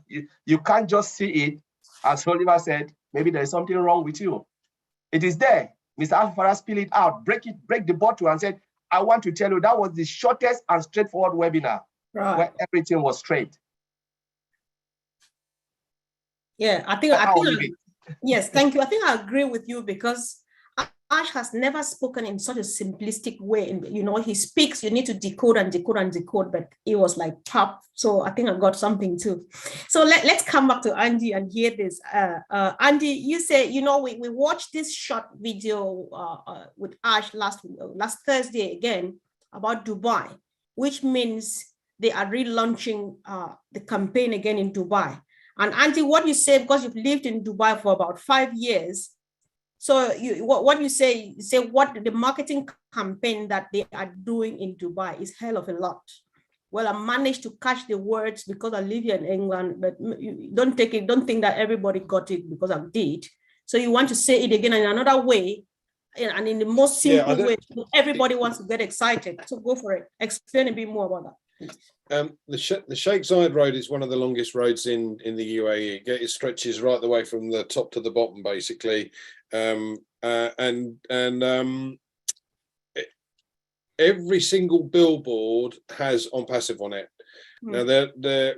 you can't just see it, as Oliver said, maybe there is something wrong with you. It is there. Mr. Alfara spilled it out, break the bottle and said, I want to tell you that was the shortest and straightforward webinar, right, where everything was straight. Yeah, I think yes, thank you. I think I agree with you because Ash has never spoken in such a simplistic way. And, you know, he speaks, you need to decode and decode and decode, but it was like pop. So I think I got something too. So let's come back to Andy and hear this. Andy, you say, you know, we watched this short video with Ash last Thursday again about Dubai, which means they are relaunching the campaign again in Dubai. And Andy, what you say, because you've lived in Dubai for about 5 years, so what you say what the marketing campaign that they are doing in Dubai is hell of a lot. Well, I managed to catch the words because I live here in England, but you don't think that everybody got it because I did. So you want to say it again in another way and in the most simple way. Everybody wants to get excited. So go for it. Explain a bit more about that. The Sheikh Zayed Road is one of the longest roads in the UAE. It stretches right the way from the top to the bottom, basically. Every single billboard has ONPASSIVE on it. Now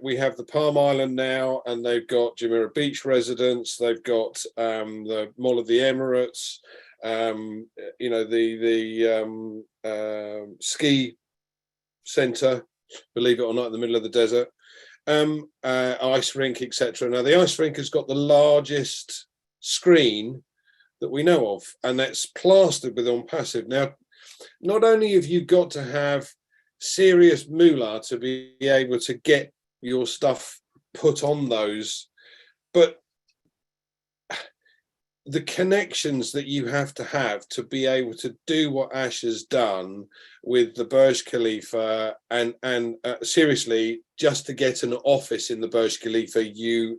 we have the Palm Island now, and they've got Jumeirah Beach residents. They've got the Mall of the Emirates. You know, the ski centre, believe it or not, in the middle of the desert. Ice rink, etc. Now the ice rink has got the largest screen that we know of, and that's plastered with ONPASSIVE. Now, not only have you got to have serious moolah to be able to get your stuff put on those, but the connections that you have to be able to do what Ash has done with the Burj Khalifa, and seriously, just to get an office in the Burj Khalifa, you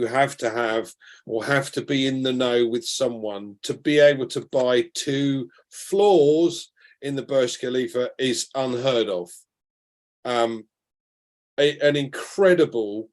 have to be in the know with someone. To be able to buy 2 floors in the Burj Khalifa is unheard of. An incredible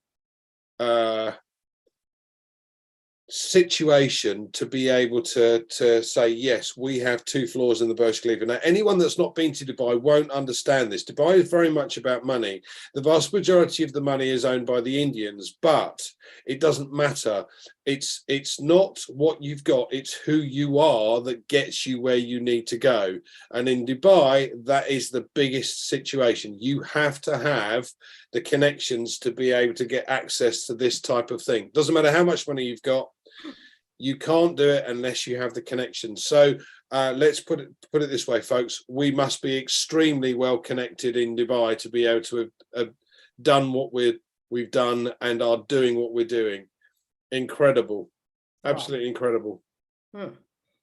situation to be able to say, yes, we have 2 floors in the Burj Khalifa. Now, anyone that's not been to Dubai won't understand this. Dubai is very much about money. The vast majority of the money is owned by the Indians, but it doesn't matter. It's not what you've got, it's who you are that gets you where you need to go. And in Dubai, that is the biggest situation. You have to have the connections to be able to get access to this type of thing. Doesn't matter how much money you've got, you can't do it unless you have the connections. So let's put it this way, folks. We must be extremely well connected in Dubai to be able to have done what we've done and are doing what we're doing. Incredible, absolutely incredible.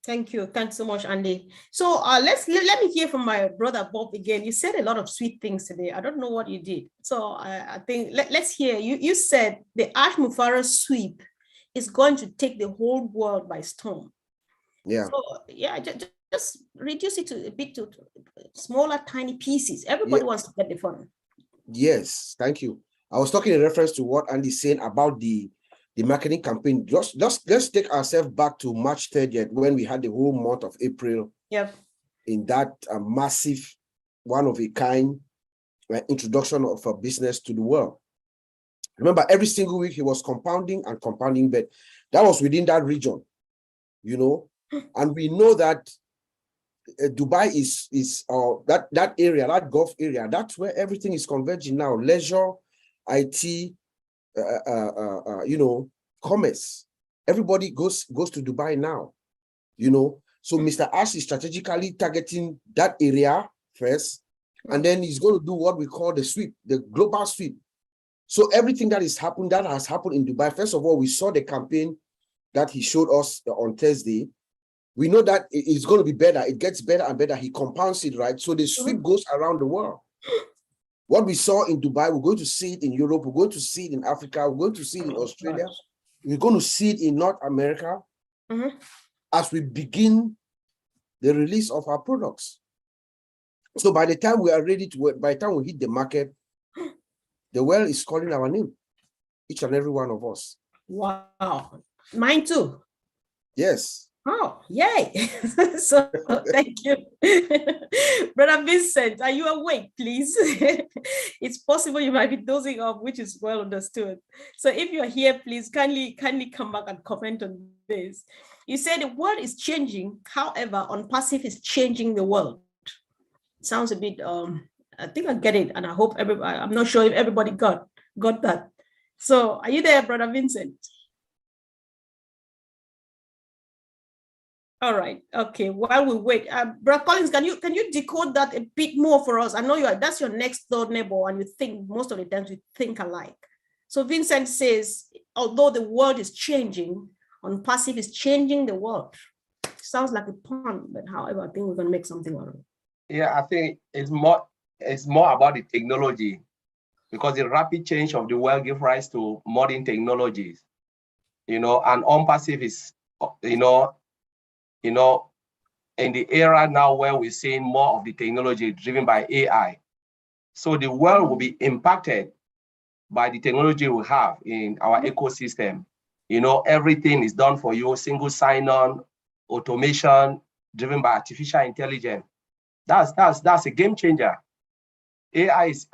Thank you. Thanks so much, Andy. So let me hear from my brother Bob again. You said a lot of sweet things today. I don't know what you did. So I think let's hear you. You said the Ash Mufarah sweep is going to take the whole world by storm. Yeah. So yeah, just reduce it to a bit to smaller, tiny pieces. Everybody wants to get the fun. Yes, thank you. I was talking in reference to what Andy's saying about the marketing campaign. Just let's take ourselves back to March 30th when we had the whole month of April. Yep. In that massive, one of a kind introduction of a business to the world. Remember, every single week he was compounding and compounding, but that was within that region, you know. And we know that Dubai is that area, that Gulf area, that's where everything is converging now. Leisure, IT, you know, commerce. Everybody goes to Dubai now, you know. So Mr. Ash is strategically targeting that area first, and then he's going to do what we call the sweep, the global sweep. So everything that has happened in Dubai. First of all, we saw the campaign that he showed us on Thursday. We know that it's going to be better. It gets better and better. He compounds it, right? So the sweep goes around the world. What we saw in Dubai, we're going to see it in Europe. We're going to see it in Africa. We're going to see it in Australia. We're going to see it in North America as we begin the release of our products. So by the time we are ready to work, by the time we hit the market, the world is calling our name, each and every one of us. Wow. Mine too. Yes. Oh, yay. So thank you. Brother Vincent, are you awake, please? It's possible you might be dozing off, which is well understood. So if you're here, please kindly come back and comment on this. You said the world is changing. However, ONPASSIVE is changing the world. Sounds a bit, I think I get it. And I hope everybody, I'm not sure if everybody got that. So are you there, Brother Vincent? All right. Okay. While we wait, Brother Collins, can you decode that a bit more for us? I know that's your next door neighbor, and you think most of the times we think alike. So Vincent says, although the world is changing, ONPASSIVE is changing the world. Sounds like a pun, but however, I think we're gonna make something out of it. Yeah, I think it's more about the technology, because the rapid change of the world gives rise to modern technologies, you know, and ONPASSIVE is, you know, in the era now where we're seeing more of the technology driven by AI. So the world will be impacted by the technology we have in our ecosystem. You know, everything is done for you, single sign-on, automation, driven by artificial intelligence. That's a game changer. AI is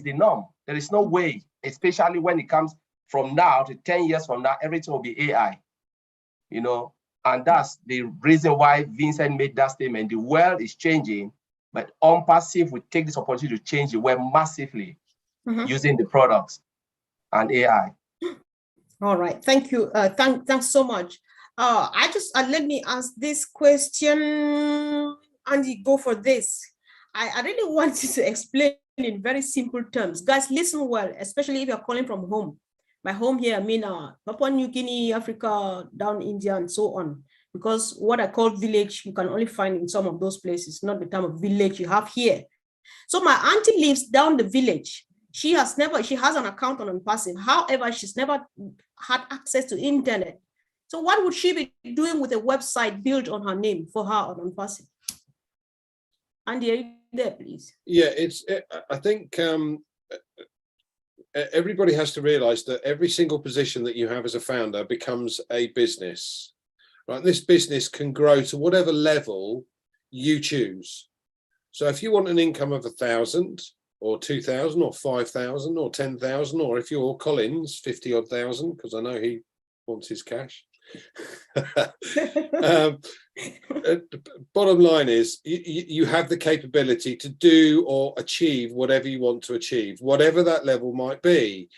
the norm. There is no way, especially when it comes from now to 10 years from now, everything will be AI, you know. And that's the reason why Vincent made that statement. The world is changing, but ONPASSIVE will take this opportunity to change the world massively using the products and AI. All right, thank you. Thanks so much. Let me ask this question, Andy, go for this. I really want you to explain in very simple terms. Guys, listen well, especially if you're calling from home. By home here, I mean Papua New Guinea, Africa, down India, and so on. Because what I call village, you can only find in some of those places, not the type of village you have here. So my auntie lives down the village. She has an account on ONPASSIVE. However, she's never had access to internet. So what would she be doing with a website built on her name for her on ONPASSIVE? Andy, are you there, please? Yeah, I think everybody has to realize that every single position that you have as a founder becomes a business, right? This business can grow to whatever level you choose. So if you want an income of 1,000 or 2,000 or 5,000 or 10,000, or if you're Collins, 50 odd thousand, because I know he wants his cash. Bottom line is you have the capability to do or achieve whatever you want to achieve, whatever that level might be.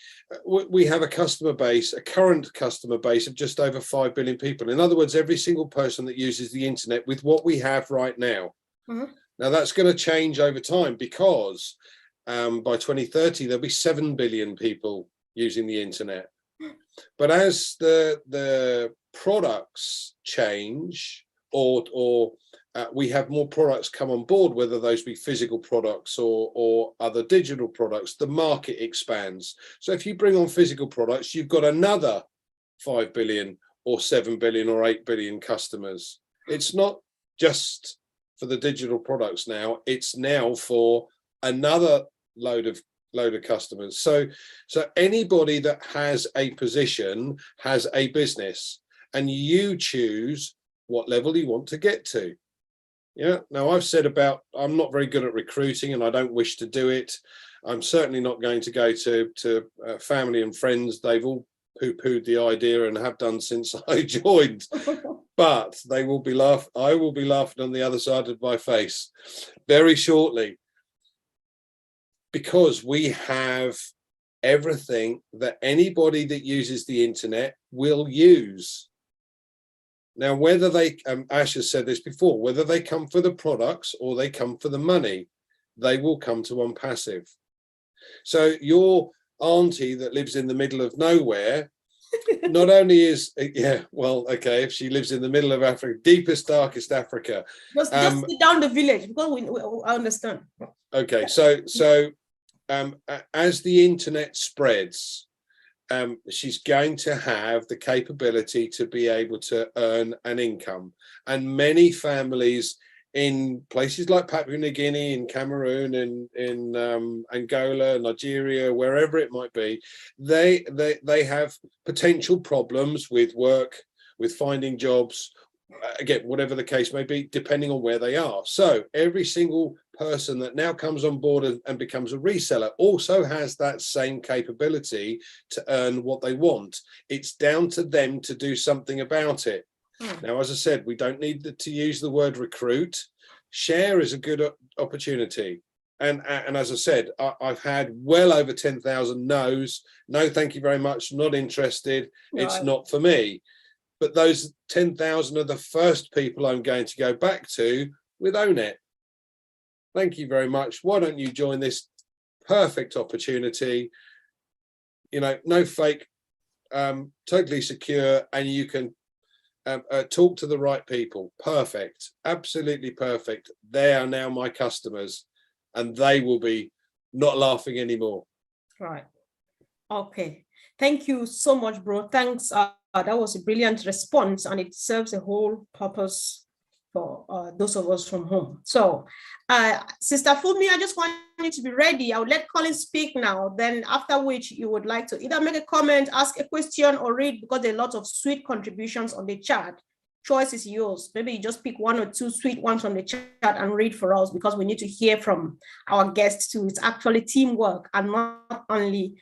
We have a customer base, a current customer base of just over 5 billion people. In other words, every single person that uses the internet with what we have right now. Mm-hmm. Now that's going to change over time, because by 2030 there'll be 7 billion people using the internet. But as the products change, or we have more products come on board, whether those be physical products or other digital products, the market expands. So if you bring on physical products, you've got another 5 billion or 7 billion or 8 billion customers. It's not just for the digital products now, it's now for another load of customers. So anybody that has a position has a business, and you choose what level you want to get to. Yeah. Now I've said about, I'm not very good at recruiting and I don't wish to do it. I'm certainly not going to go to family and friends. They've all poo-pooed the idea and have done since I joined. But they will be I will be laughing on the other side of my face very shortly, because we have everything that anybody that uses the internet will use. Now, whether they, Ash has said this before, whether they come for the products or they come for the money, they will come to ONPASSIVE. So your auntie that lives in the middle of nowhere, not only is, yeah, well, okay, if she lives in the middle of Africa, deepest, darkest Africa. Just sit down the village, because I understand. Okay, so as the internet spreads, she's going to have the capability to be able to earn an income. And many families in places like Papua New Guinea, in Cameroon, in Angola, Nigeria, wherever it might be, they have potential problems with work, with finding jobs, again, whatever the case may be, depending on where they are. So every single person that now comes on board and becomes a reseller also has that same capability to earn what they want. It's down to them to do something about it. Now, as I said, we don't need to use the word recruit. Share is a good opportunity. And as I said, I've had well over 10,000 no's. No, thank you very much. Not interested. No. It's not for me. But those 10,000 are the first people I'm going to go back to with Own It. Thank you very much. Why don't you join this perfect opportunity? You know, no fake, totally secure, and you can talk to the right people. Perfect. Absolutely perfect. They are now my customers, and they will be not laughing anymore. Right. Okay. Thank you so much, bro. Thanks. That was a brilliant response, and it serves a whole purpose for those of us from home. So, Sister Fumi, I just want you to be ready. I would let Colin speak now. Then after which you would like to either make a comment, ask a question, or read, because there are lots of sweet contributions on the chat. Choice is yours. Maybe you just pick one or two sweet ones from the chat and read for us, because we need to hear from our guests too. It's actually teamwork and not only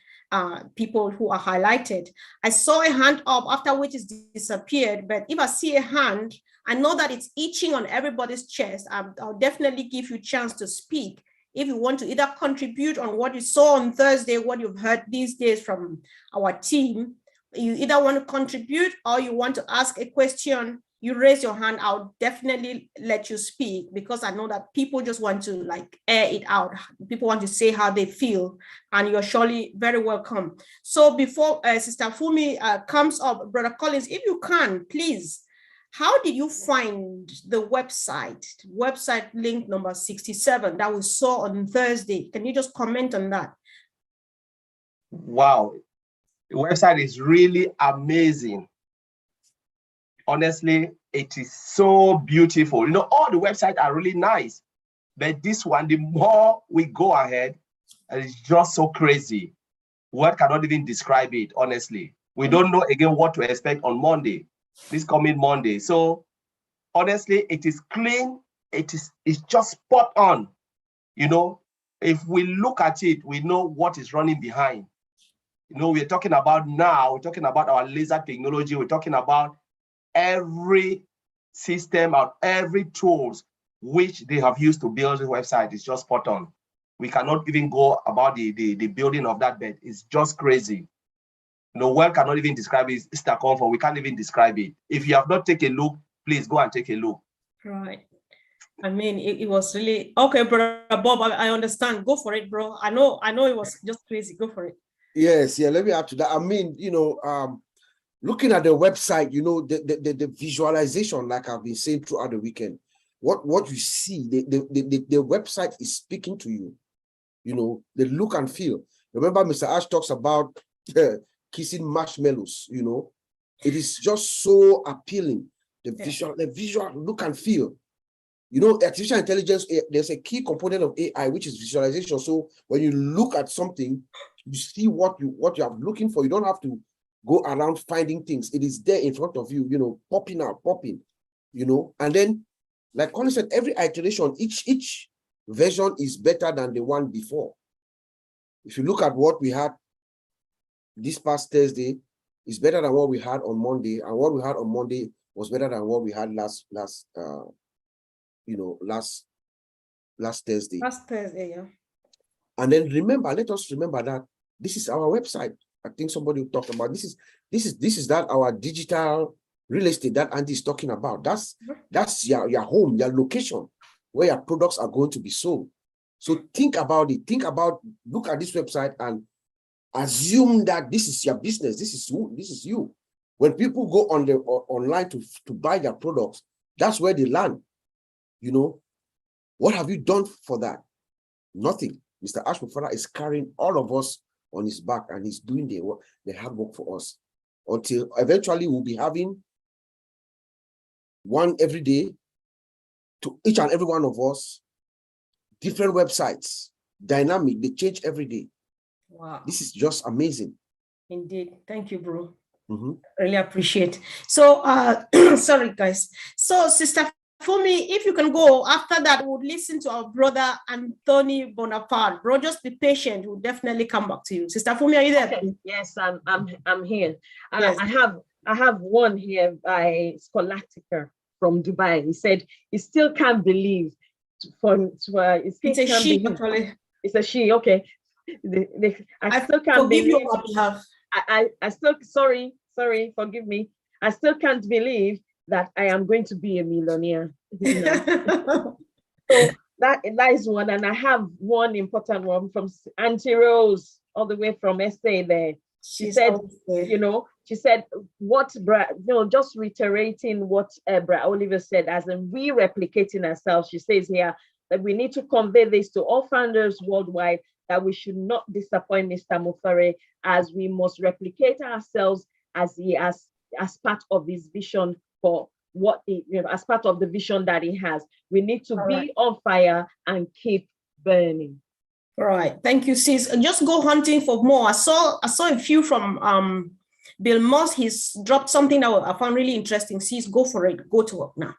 people who are highlighted. I saw a hand up, after which it's disappeared, but if I see a hand, I know that it's itching on everybody's chest. I'll definitely give you a chance to speak. If you want to either contribute on what you saw on Thursday, what you've heard these days from our team, you either want to contribute or you want to ask a question, you raise your hand, I'll definitely let you speak, because I know that people just want to like air it out. People want to say how they feel, and you're surely very welcome. So before Sister Fumi comes up, Brother Collins, if you can, please, how did you find the website link number 67 that we saw on Thursday? Can you just comment on that? Wow, the website is really amazing. Honestly, it is so beautiful. You know, all the websites are really nice, but this one, the more we go ahead, it's just so crazy. Word cannot even describe it, honestly. We don't know again what to expect on Monday, this coming Monday. So honestly, it is clean. It's just spot on. You know, if we look at it, we know what is running behind. You know, we're talking about now, we're talking about our laser technology, we're talking about every system and every tools which they have used to build the website is just spot on. We cannot even go about the building of that bed. It's just crazy. No one cannot even describe it. It's Comfort. We can't even describe it. If you have not taken a look, please go and take a look. Right. I mean, it was really okay, brother Bob. I understand. Go for it, bro. I know it was just crazy. Go for it. Yes, yeah. Let me add to that. I mean, you know, looking at the website, you know, the visualization, like I've been saying throughout the weekend, what you see, the website is speaking to you. You know, the look and feel. Remember, Mr. Ash talks about kissing marshmallows. You know, it is just so appealing. The visual look and feel. You know, artificial intelligence, there's a key component of AI, which is visualization. So when you look at something, you see what you are looking for. You don't have to go around finding things. It is there in front of you, you know, popping out, you know. And then, like Colin said, every iteration, each version is better than the one before. If you look at what we had this past Thursday, it's better than what we had on Monday, and what we had on Monday was better than what we had last Thursday. Last Thursday, yeah. And then remember, let us remember that this is our website. I think somebody talked about this is that our digital real estate that Andy is talking about. That's your home, your location where your products are going to be sold. So think about it. Look at this website and assume that this is your business. This is you. When people go on the online to buy their products, that's where they land. You know, what have you done for that? Nothing. Mr. Ashmufara is carrying all of us on his back, and he's doing the hard work for us until eventually we'll be having one every day to each and every one of us, different websites, dynamic, they change every day. Wow. This is just amazing. Indeed. Thank you, bro. Mm-hmm. Really appreciate. So, sorry, guys. So, Sister Fumi, if you can go, after that, we'll listen to our brother Anthony Bonaparte. Bro, just be patient. We'll definitely come back to you. Sister Fumi, are you there? Okay. Yes, I'm here. And yes. I have one here by Scholastica from Dubai. He said he still can't believe it's a she, actually. It's a she, okay. I still can't believe you on behalf. I still sorry, forgive me. I still can't believe that I am going to be a millionaire. You know? So that is one, and I have one important one from Auntie Rose, all the way from SA there. She said, you know, just reiterating what Bra Oliver said, as in re-replicating ourselves. She says here that we need to convey this to all founders worldwide, that we should not disappoint Mr. Mufare, as we must replicate ourselves as part of his vision for as part of the vision that he has. We need to be on fire and keep burning. All right, thank you, sis. Just go hunting for more. I saw a few from Bill Moss. He's dropped something that I found really interesting. Sis, go for it. Go to work now.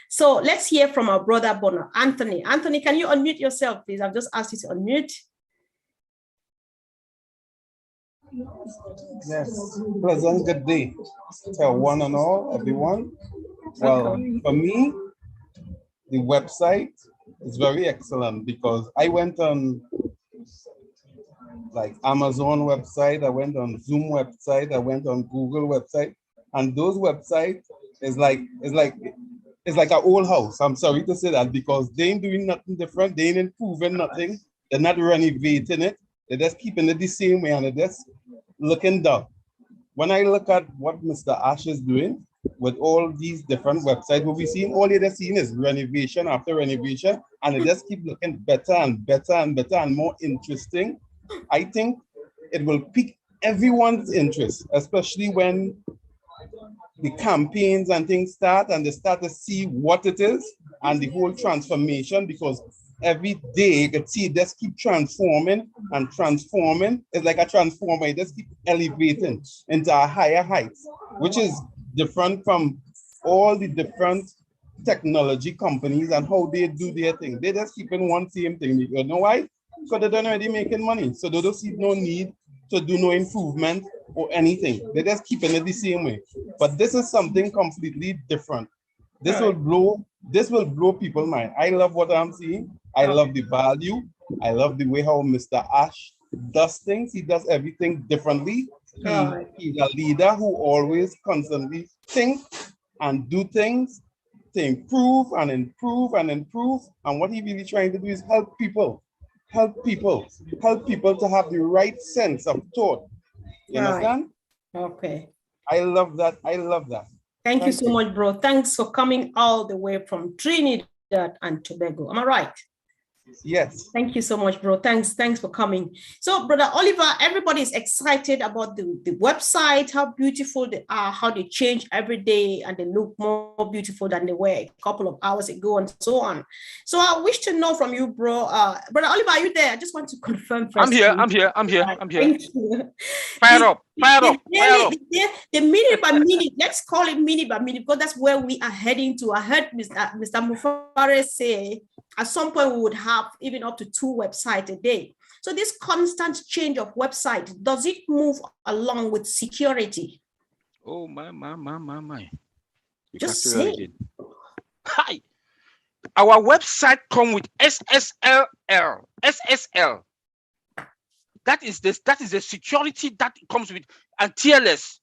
So let's hear from our brother Bonner, Anthony. Anthony, can you unmute yourself, please? I've just asked you to unmute. Yes, pleasant good day to one and all, everyone. Well, for me, the website is very excellent because I went on like Amazon website, I went on Zoom website, I went on Google website, and those websites is like an old house. I'm sorry to say that because they ain't doing nothing different, they ain't improving nothing, they're not renovating it, they're just keeping it the same way and they're just looking down. When I look at what Mr. Ash is doing with all these different websites, what we've seen, all they're seeing is renovation after renovation, and it just keep looking better and better and better and more interesting. I think it will pique everyone's interest, especially when the campaigns and things start and they start to see what it is and the whole transformation, because every day you can see it just keep transforming and transforming. It's like a transformer, it just keep elevating into a higher heights, which is different from all the different technology companies and how they do their thing. They just keep in one same thing. You know why? Because they're already making money. So they don't see no need to do no improvement or anything. They're just keeping it the same way. But this is something completely different. This will blow people's mind. I love what I'm seeing. I love the value. I love the way how Mr. Ash does things. He does everything differently. He's a leader who always constantly thinks and do things to improve and improve and improve. And what he really trying to do is help people to have the right sense of thought. You understand? Okay. I love that. I love that. Thank you so much, bro. Thanks for coming all the way from Trinidad and Tobago. Am I right? Yes. Thank you so much, bro. Thanks for coming. So, Brother Oliver, everybody is excited about the website, how beautiful they are, how they change every day, and they look more beautiful than they were a couple of hours ago, and so on. So I wish to know from you, bro. Brother Oliver, are you there? I just want to confirm first. I'm here. Thank you. Fire up. The minute by minute, let's call it minute by minute, because that's where we are heading to. I heard Mr. Mufare say at some point we would have even up to 2 websites a day. So this constant change of website, does it move along with security? Oh, my. Just say. Hi. Our website come with SSL. SSL. That is the security that comes with, and TLS.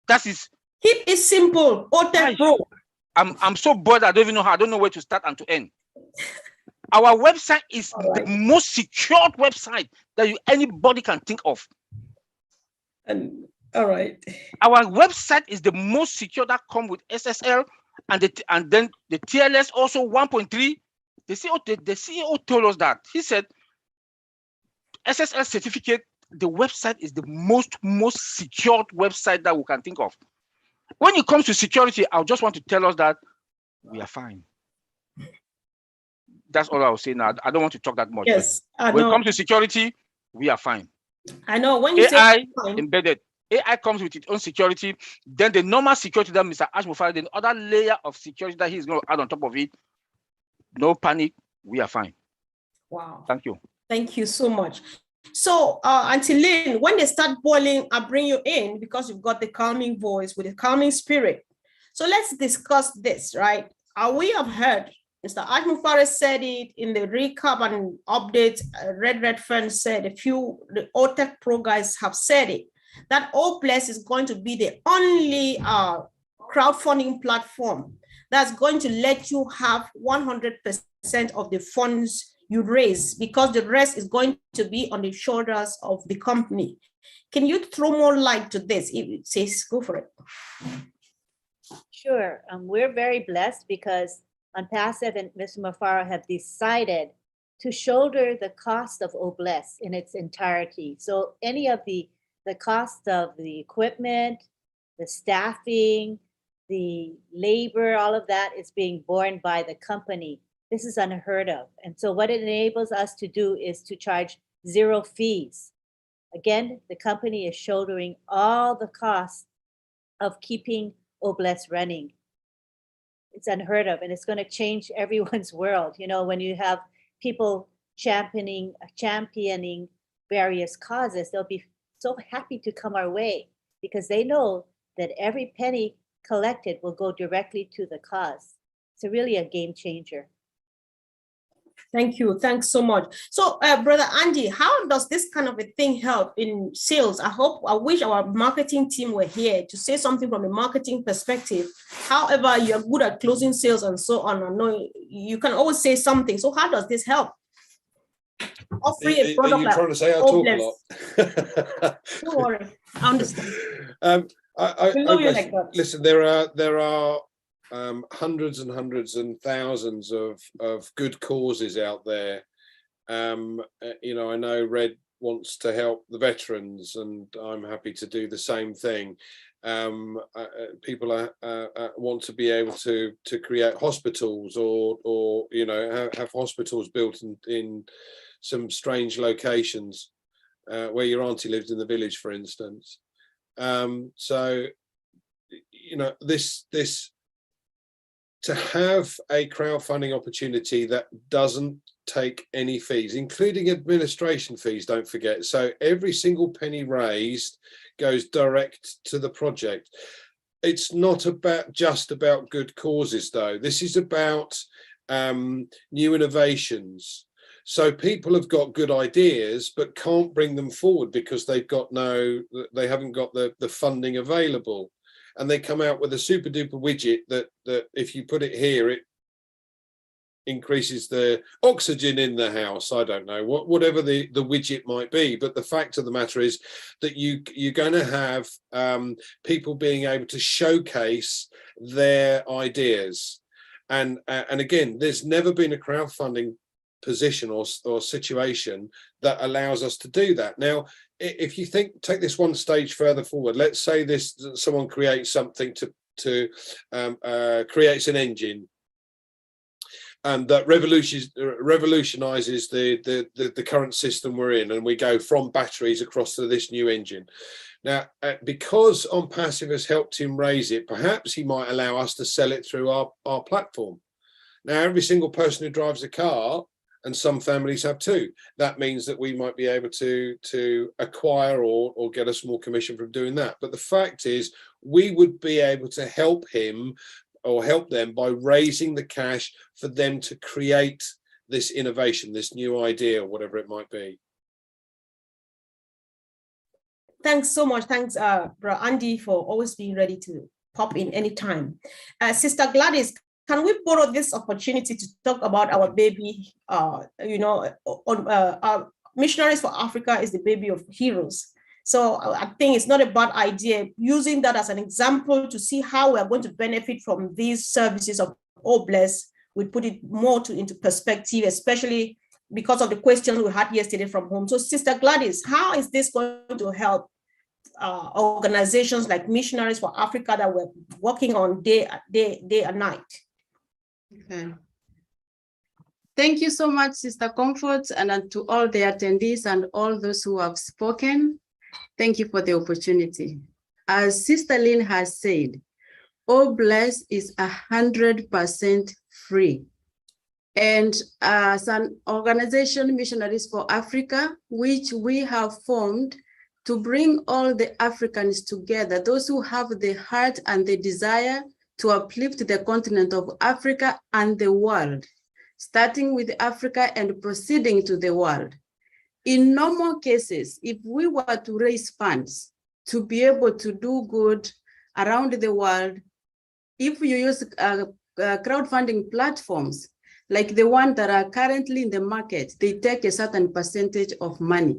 That is. Keep it simple. Pro. I'm so bored. I don't even know how. I don't know where to start and to end. Our website is the most secured website that anybody can think of. All right. Our website is the most secure that come with SSL, and then the TLS also 1.3. The CEO told us that. He said SSL certificate, the website is the most secured website that we can think of. When it comes to security, I just want to tell us that we are fine. That's all I'll say now. I don't want to talk that much. Yes, when it comes to security, we are fine. I know when you AI say fine, embedded. AI comes with its own security. Then the normal security that Mr. Ash Mufari, the other layer of security that he's going to add on top of it. No panic. We are fine. Wow. Thank you. Thank you so much. So, Auntie Lynn, when they start boiling, I'll bring you in because you've got the calming voice with a calming spirit. So let's discuss this, right? We have heard Mr. Ash Mufari said it in the recap and update. Red Fern said the OTech Pro guys have said it, that OPlus is going to be the only crowdfunding platform that's going to let you have 100% of the funds you raise, because the rest is going to be on the shoulders of the company. Can you throw more light to this? It says, go for it. Sure. We're very blessed because ONPASSIVE and Mr. Mufara have decided to shoulder the cost of OBLES in its entirety. So any of the cost of the equipment, the staffing, the labor, all of that is being borne by the company. This is unheard of. And so what it enables us to do is to charge 0 fees. Again, the company is shouldering all the costs of keeping OBLES running. It's unheard of, and it's going to change everyone's world. You know, when you have people championing various causes, they'll be so happy to come our way because they know that every penny collected will go directly to the cause. It's really a game changer. Thank you. Thanks so much. So, Brother Andy, how does this kind of a thing help in sales? I wish our marketing team were here to say something from a marketing perspective. However, you're good at closing sales and so on. I know you can always say something. So how does this help? Offering a product, are you trying to say I talk a lot? Don't worry, I understand. Listen, there are hundreds and hundreds and thousands of good causes out there. You know, I know Red wants to help the veterans, and I'm happy to do the same thing. people want to be able to create hospitals, or you know, have hospitals built in some strange locations, where your auntie lived in the village, for instance. So, you know, this to have a crowdfunding opportunity that doesn't take any fees, including administration fees, don't forget. So every single penny raised goes direct to the project. It's not just about good causes, though. This is about new innovations. So people have got good ideas but can't bring them forward because they haven't got the funding available. And they come out with a super duper widget that if you put it here, it increases the oxygen in the house. I don't know, whatever the widget might be. But the fact of the matter is that you're going to have people being able to showcase their ideas. And again, there's never been a crowdfunding position or situation that allows us to do that. Now, if you take this one stage further forward, let's say someone creates something to creates an engine, and that revolutionizes the current system we're in, and we go from batteries across to this new engine. Now, because ONPASSIVE has helped him raise it, perhaps he might allow us to sell it through our platform. Now, every single person who drives a car, and some families have too, that means that we might be able to acquire or get a small commission from doing that. But the fact is, we would be able to help him or help them by raising the cash for them to create this innovation, this new idea, or whatever it might be. Thanks so much. Thanks, Bro Andy, for always being ready to pop in anytime. Sister Gladys, can we borrow this opportunity to talk about our baby? Missionaries for Africa is the baby of heroes. So I think it's not a bad idea using that as an example to see how we're going to benefit from these services of Oh Bless. We put it more into perspective, especially because of the questions we had yesterday from home. So Sister Gladys, how is this going to help organizations like Missionaries for Africa that we're working on day and night? Okay. Thank you so much, Sister Comfort, and to all the attendees and all those who have spoken. Thank you for the opportunity. As Sister Lynn has said, Oh Bless is 100% free. And as an organization, Missionaries for Africa, which we have formed to bring all the Africans together, those who have the heart and the desire to uplift the continent of Africa and the world, starting with Africa and proceeding to the world. In normal cases, if we were to raise funds to be able to do good around the world, if you use crowdfunding platforms, like the one that are currently in the market, they take a certain percentage of money.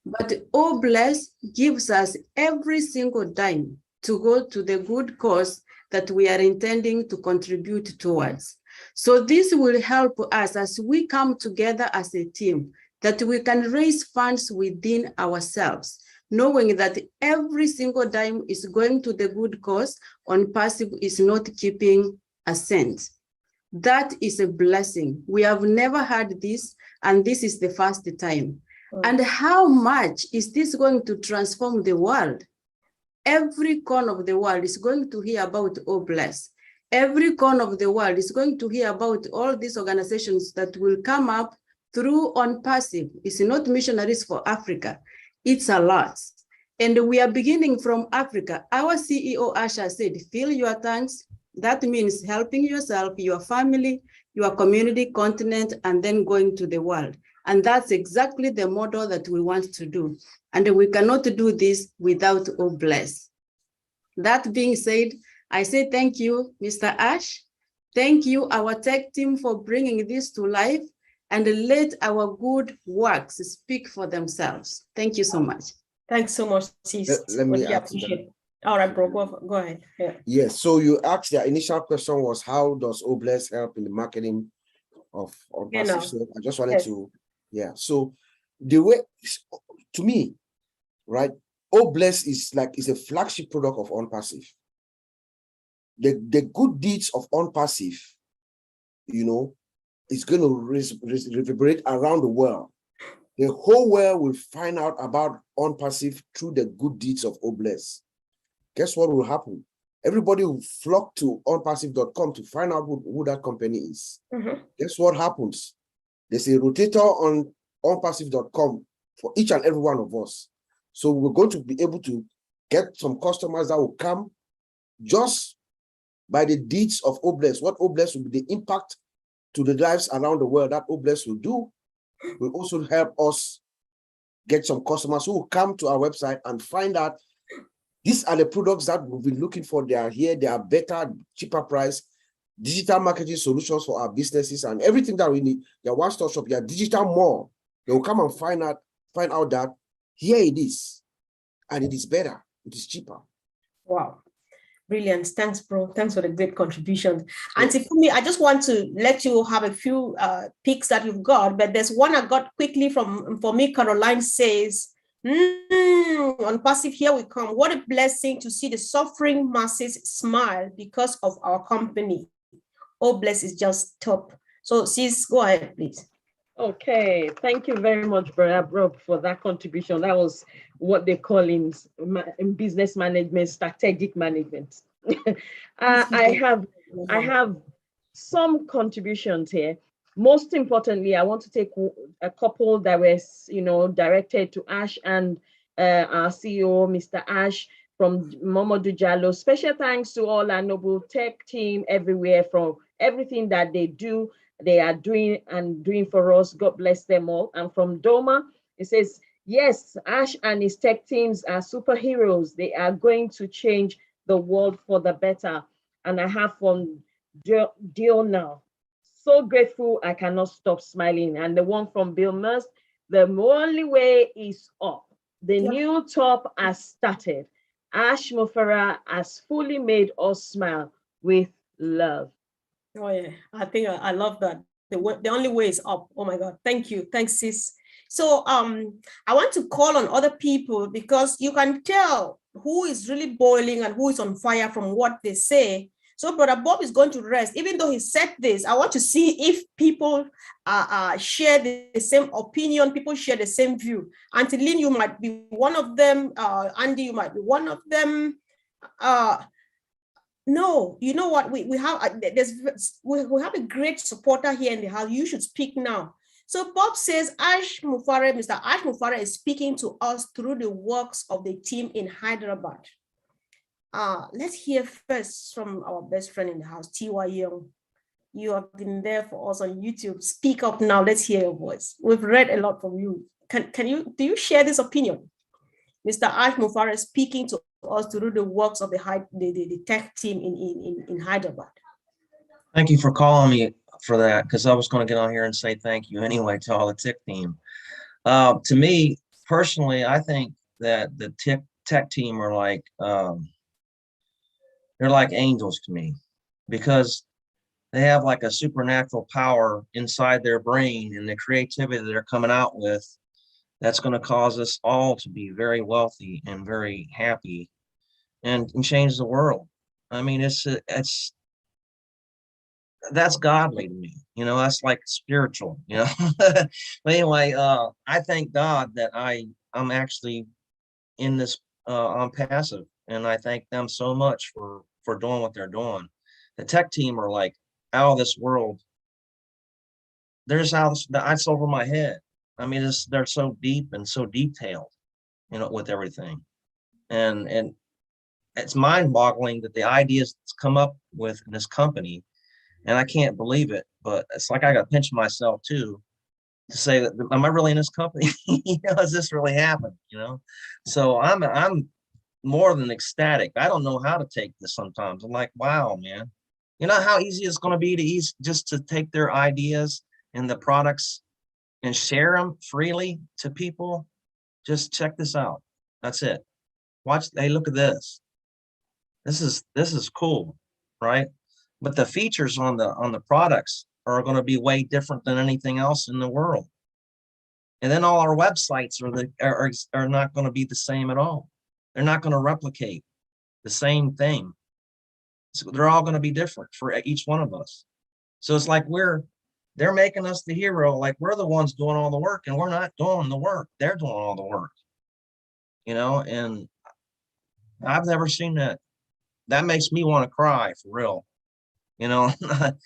But Oh Bless gives us every single dime to go to the good cause that we are intending to contribute towards. So this will help us as we come together as a team, that we can raise funds within ourselves, knowing that every single dime is going to the good cause. ONPASSIVE is not keeping a cent. That is a blessing. We have never had this, and this is the first time. And how much is this going to transform the world? Every corner of the world is going to hear about Oh Bless. Every corner of the world is going to hear about all these organizations that will come up through ONPASSIVE. It's not Missionaries for Africa. It's a lot. And we are beginning from Africa. Our CEO, Asha, said, fill your tanks. That means helping yourself, your family, your community, continent, and then going to the world. And that's exactly the model that we want to do. And we cannot do this without Oh Bless. That being said, I say thank you, Mr. Ash. Thank you, our tech team, for bringing this to life, and let our good works speak for themselves. Thank you so much. Thanks so much, sis. Let me add to that. All right, bro, go ahead. Yeah. Yes, so you asked, the initial question was, how does Oh Bless help in the marketing of ONPASSIVE? So I just wanted to, so the way, to me, right, OBless is a flagship product of ONPASSIVE. The good deeds of ONPASSIVE, you know, is going to reverberate around the world. The whole world will find out about ONPASSIVE through the good deeds of OBless. Guess what will happen? Everybody will flock to onpassive.com to find out who that company is. Guess what happens? There's a rotator on onpassive.com for each and every one of us. So we're going to be able to get some customers that will come just by the deeds of OBless. What OBless will be the impact to the lives around the world that OBless will do will also help us get some customers who will come to our website and find out these are the products that we've been looking for. They are here. They are better, cheaper price, digital marketing solutions for our businesses and everything that we need. They're one-stop shop. They're digital more. They will come and find out that here it is, and it is better. It is cheaper. Wow. Brilliant. Thanks, bro. Thanks for the great contributions. And Tifumi, I just want to let you have a few picks that you've got, but there's one I got quickly for me. Caroline says, ONPASSIVE, here we come. What a blessing to see the suffering masses smile because of our company. Oh, bless is just top. So sis, go ahead, please. Okay, thank you very much, Brother Rob, for that contribution. That was what they call in business management, strategic management. I have some contributions here. Most importantly, I want to take a couple that were, directed to Ash and our CEO, Mr. Ash from Momodu Jallo. Special thanks to all our noble tech team everywhere for everything that they are doing for us. God bless them all. And from Doma, it says, yes, Ash and his tech teams are superheroes. They are going to change the world for the better. And I have from Diona, so grateful I cannot stop smiling. And the one from Bill Murst, the only way is up. The new top has started. Ash Mufara has fully made us smile with love. Oh yeah, I think I love that. The only way is up. Oh my God, thank you. Thanks, sis. So I want to call on other people because you can tell who is really boiling and who is on fire from what they say. So Brother Bob is going to rest. Even though he said this, I want to see if people share the same opinion, people share the same view. Auntie Lynn, you might be one of them. Andy, you might be one of them. No, you know what? We have a great supporter here in the house. You should speak now. So Bob says Mr. Ash Mufara is speaking to us through the works of the team in Hyderabad. Let's hear first from our best friend in the house, T.Y. Young. You have been there for us on YouTube. Speak up now. Let's hear your voice. We've read a lot from you. Do you share this opinion? Mr. Ash Mufara is speaking to us through the works of the tech team in Hyderabad. Thank you for calling me for that, because I was going to get on here and say thank you anyway to all the tech team. To me personally, I think that the tech team are like they're like angels to me, because they have like a supernatural power inside their brain and the creativity that they're coming out with that's going to cause us all to be very wealthy and very happy and change the world. I mean, that's godly to me, that's like spiritual, But anyway, I thank God that I'm actually in this ONPASSIVE, and I thank them so much for doing what they're doing. The tech team are like out of this world. There's how it's over my head. I mean, they're so deep and so detailed, with everything. And it's mind-boggling that the ideas that's come up with in this company, and I can't believe it, but it's like I got to pinch myself too to say that, am I really in this company? Has this really happened? So I'm more than ecstatic. I don't know how to take this sometimes. I'm like, wow, man. You know how easy it's going to be just to take their ideas and the products and share them freely to people. Just check this out. That's it. Watch. Hey, look at this. This is cool, right? But the features on the products are going to be way different than anything else in the world. And then all our websites are not going to be the same at all. They're not going to replicate the same thing. So they're all going to be different for each one of us. So it's like they're making us the hero, like we're the ones doing all the work, and we're not doing the work. They're doing all the work, you know, and I've never seen that. That makes me want to cry for real. You know, the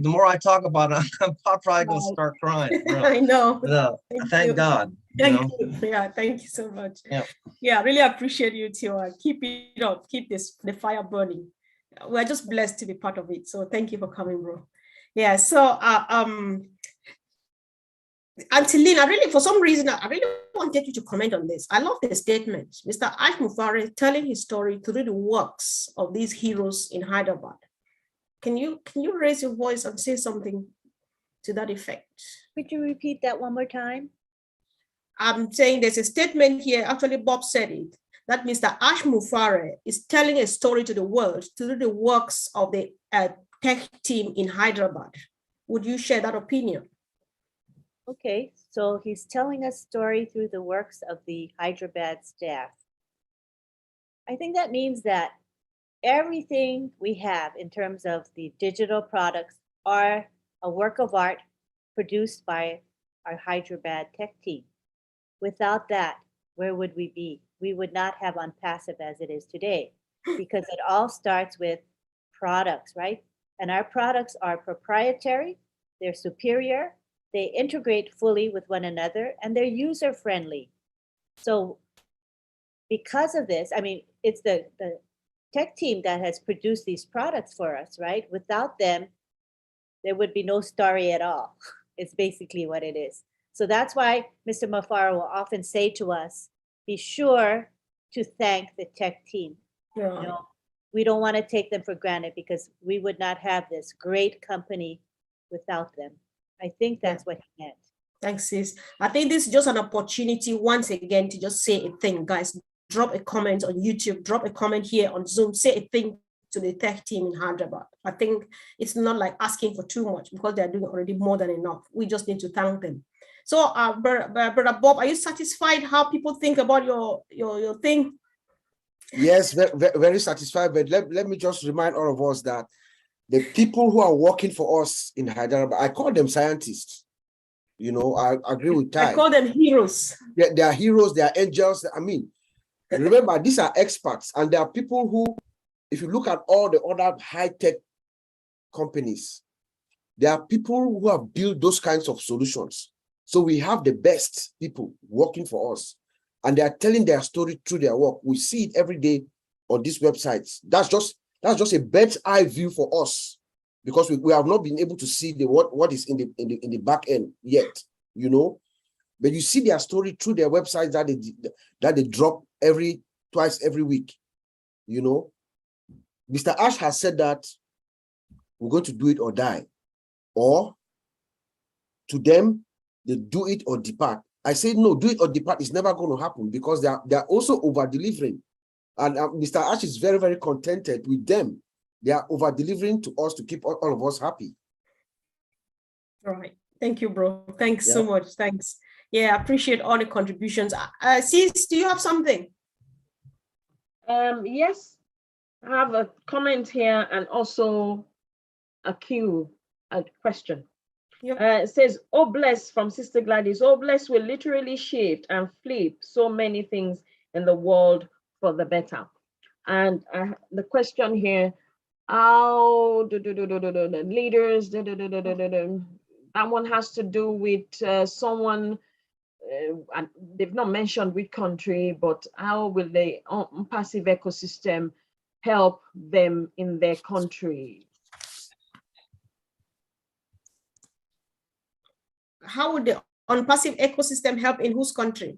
more I talk about it, I'm probably going to start crying. For real. I know. But, thank God. Thank you. Yeah, thank you so much. Yeah. Yeah, really appreciate you too. Keep it up. Keep the fire burning. We're just blessed to be part of it. So thank you for coming, bro. Yeah. So Auntie Lynn, for some reason, I really wanted you to comment on this. I love the statement. Mr. Ash Mufare telling his story through the works of these heroes in Hyderabad. Can you raise your voice and say something to that effect? Could you repeat that one more time? I'm saying there's a statement here, actually Bob said it, that Mr. Ash Mufare is telling a story to the world through the works of the tech team in Hyderabad. Would you share that opinion? Okay, so he's telling a story through the works of the Hyderabad staff. I think that means that everything we have in terms of the digital products are a work of art produced by our Hyderabad tech team. Without that, where would we be? We would not have ONPASSIVE as it is today, because it all starts with products, right? And our products are proprietary, they're superior, they integrate fully with one another, and they're user-friendly. So because of this, I mean, it's the tech team that has produced these products for us, right? Without them, there would be no story at all. It's basically what it is. So that's why Mr. Mufare will often say to us, be sure to thank the tech team. Yeah. You know, we don't want to take them for granted, because we would not have this great company without them. I think that's what he meant. Thanks, sis. I think this is just an opportunity once again to just say a thing, guys. Drop a comment on YouTube, drop a comment here on Zoom, say a thing to the tech team in Hyderabad. I think it's not like asking for too much, because they're doing already more than enough. We just need to thank them. So, Brother Bob, are you satisfied how people think about your thing? Yes, very satisfied. But let me just remind all of us that the people who are working for us in Hyderabad, I call them scientists. You know, I agree with Ty. I call them heroes. They are heroes, they are angels. I mean, remember, these are experts, and there are people who, if you look at all the other high-tech companies, there are people who have built those kinds of solutions. So we have the best people working for us, and they are telling their story through their work. We see it every day on these websites. That's just a bird's eye view for us, because we have not been able to see what is in the back end yet, you know. But you see their story through their websites that they drop twice every week, you know. Mr. Ash has said that we're going to do it or die, or to them, they do it or depart. I say no, do it or depart is never going to happen, because they're also over-delivering. And Mr. Ash is very, very contented with them. They are over-delivering to us to keep all of us happy. All right. Thank you, bro. Thanks so much. Thanks. Yeah, I appreciate all the contributions. Sis, do you have something? Yes, I have a comment here and also a question. Yep. It says, oh, bless, from Sister Gladys. Oh, bless will literally shift and flip so many things in the world for the better. And the question here, how the leaders, that one has to do with someone, and they've not mentioned which country, but how will the ONPASSIVE ecosystem help them in their country? How would the ONPASSIVE ecosystem help in whose country?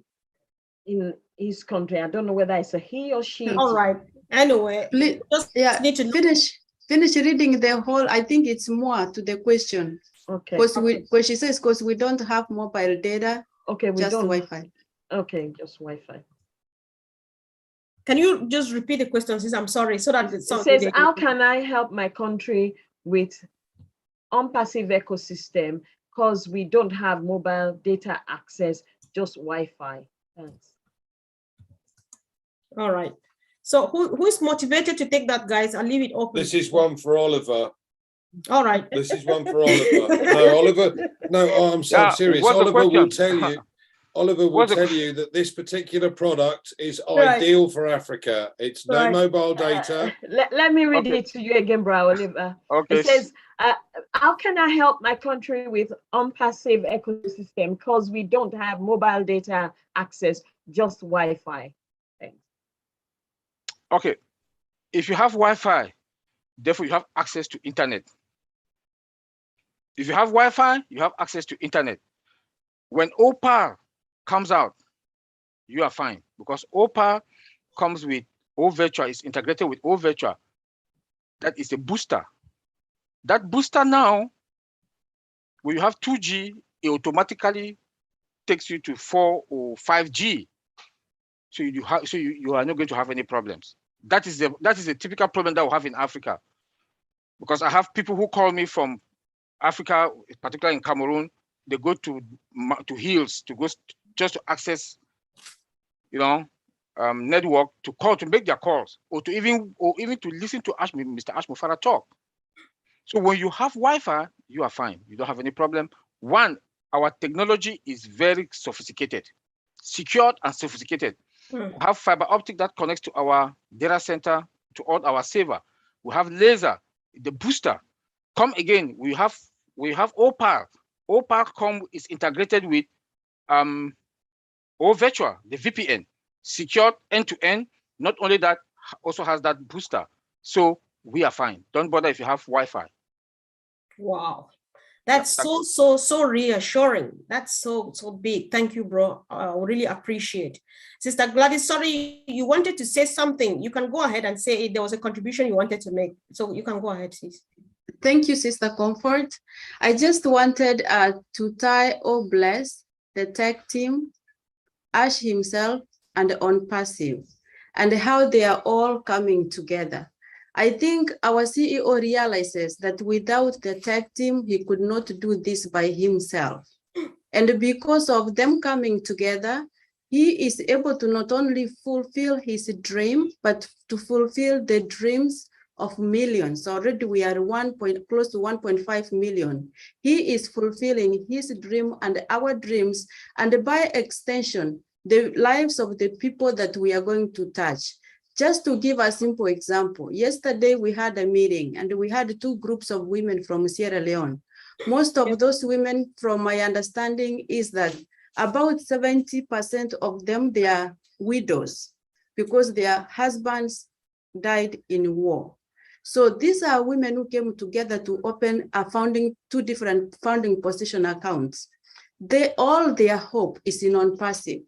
In his country. I don't know whether it's a he or she. All right. Anyway, just need to finish reading the whole. I think it's more to the question. Okay. Because she says, because we don't have mobile data. Okay, we just don't. Wi-Fi. Okay, just Wi-Fi. Can you just repeat the question, sis? I'm sorry. So that it says, how can I help my country with ONPASSIVE ecosystem? Because we don't have mobile data access, just Wi-Fi. Thanks. All right. So who is motivated to take that, guys? I'll leave it open. This is one for Oliver. All right. This is one for Oliver. No, Oliver. No, I'm so serious. what's the Oliver will question? tell you. Oliver will What's the- tell you that this particular product is Right. ideal for Africa. It's no Right. mobile data. Let me read Okay. it to you again, bro, Oliver. Okay. It says, how can I help my country with ONPASSIVE ecosystem? Because we don't have mobile data access, just Wi-Fi. Thanks. Okay. If you have Wi-Fi, therefore you have access to internet. If you have Wi-Fi, you have access to internet. When OPAR comes out, you are fine, because OPAR comes with O-Virtual, is integrated with O-Virtual. That is a booster. That booster now, when you have 2G, it automatically takes you to 4 or 5G. So you are not going to have any problems. That is a typical problem that we have in Africa. Because I have people who call me from Africa, particularly in Cameroon, they go to hills to go just to access, network, to call, to make their calls, or even to listen to Mr. Ash Mufara talk. So when you have Wi-Fi, you are fine. You don't have any problem. One, our technology is very sophisticated, secured and sophisticated. We have fiber optic that connects to our data center, to all our server. We have laser, the booster. Come again, we have OPAR. OPAR is integrated with O-Virtual, the VPN, secured end-to-end. Not only that, also has that booster. So we are fine. Don't bother if you have Wi-Fi. Wow. That's so reassuring. That's so big. Thank you, bro. I really appreciate. Sister Gladys, sorry, you wanted to say something. You can go ahead and say there was a contribution you wanted to make. So you can go ahead, sis. Thank you, Sister Comfort. I just wanted to tie bless the tech team, Ash himself, and ONPASSIVE, and how they are all coming together. I think our CEO realizes that without the tech team, he could not do this by himself. And because of them coming together, he is able to not only fulfill his dream, but to fulfill the dreams of millions. Already we are close to 1.5 million. He is fulfilling his dream and our dreams, and by extension, the lives of the people that we are going to touch. Just to give a simple example, yesterday we had a meeting and we had 2 groups of women from Sierra Leone. Most of those women, from my understanding, is that about 70% of them, they are widows because their husbands died in war. So these are women who came together to open 2 different founding position accounts. All their hope is in ONPASSIVE.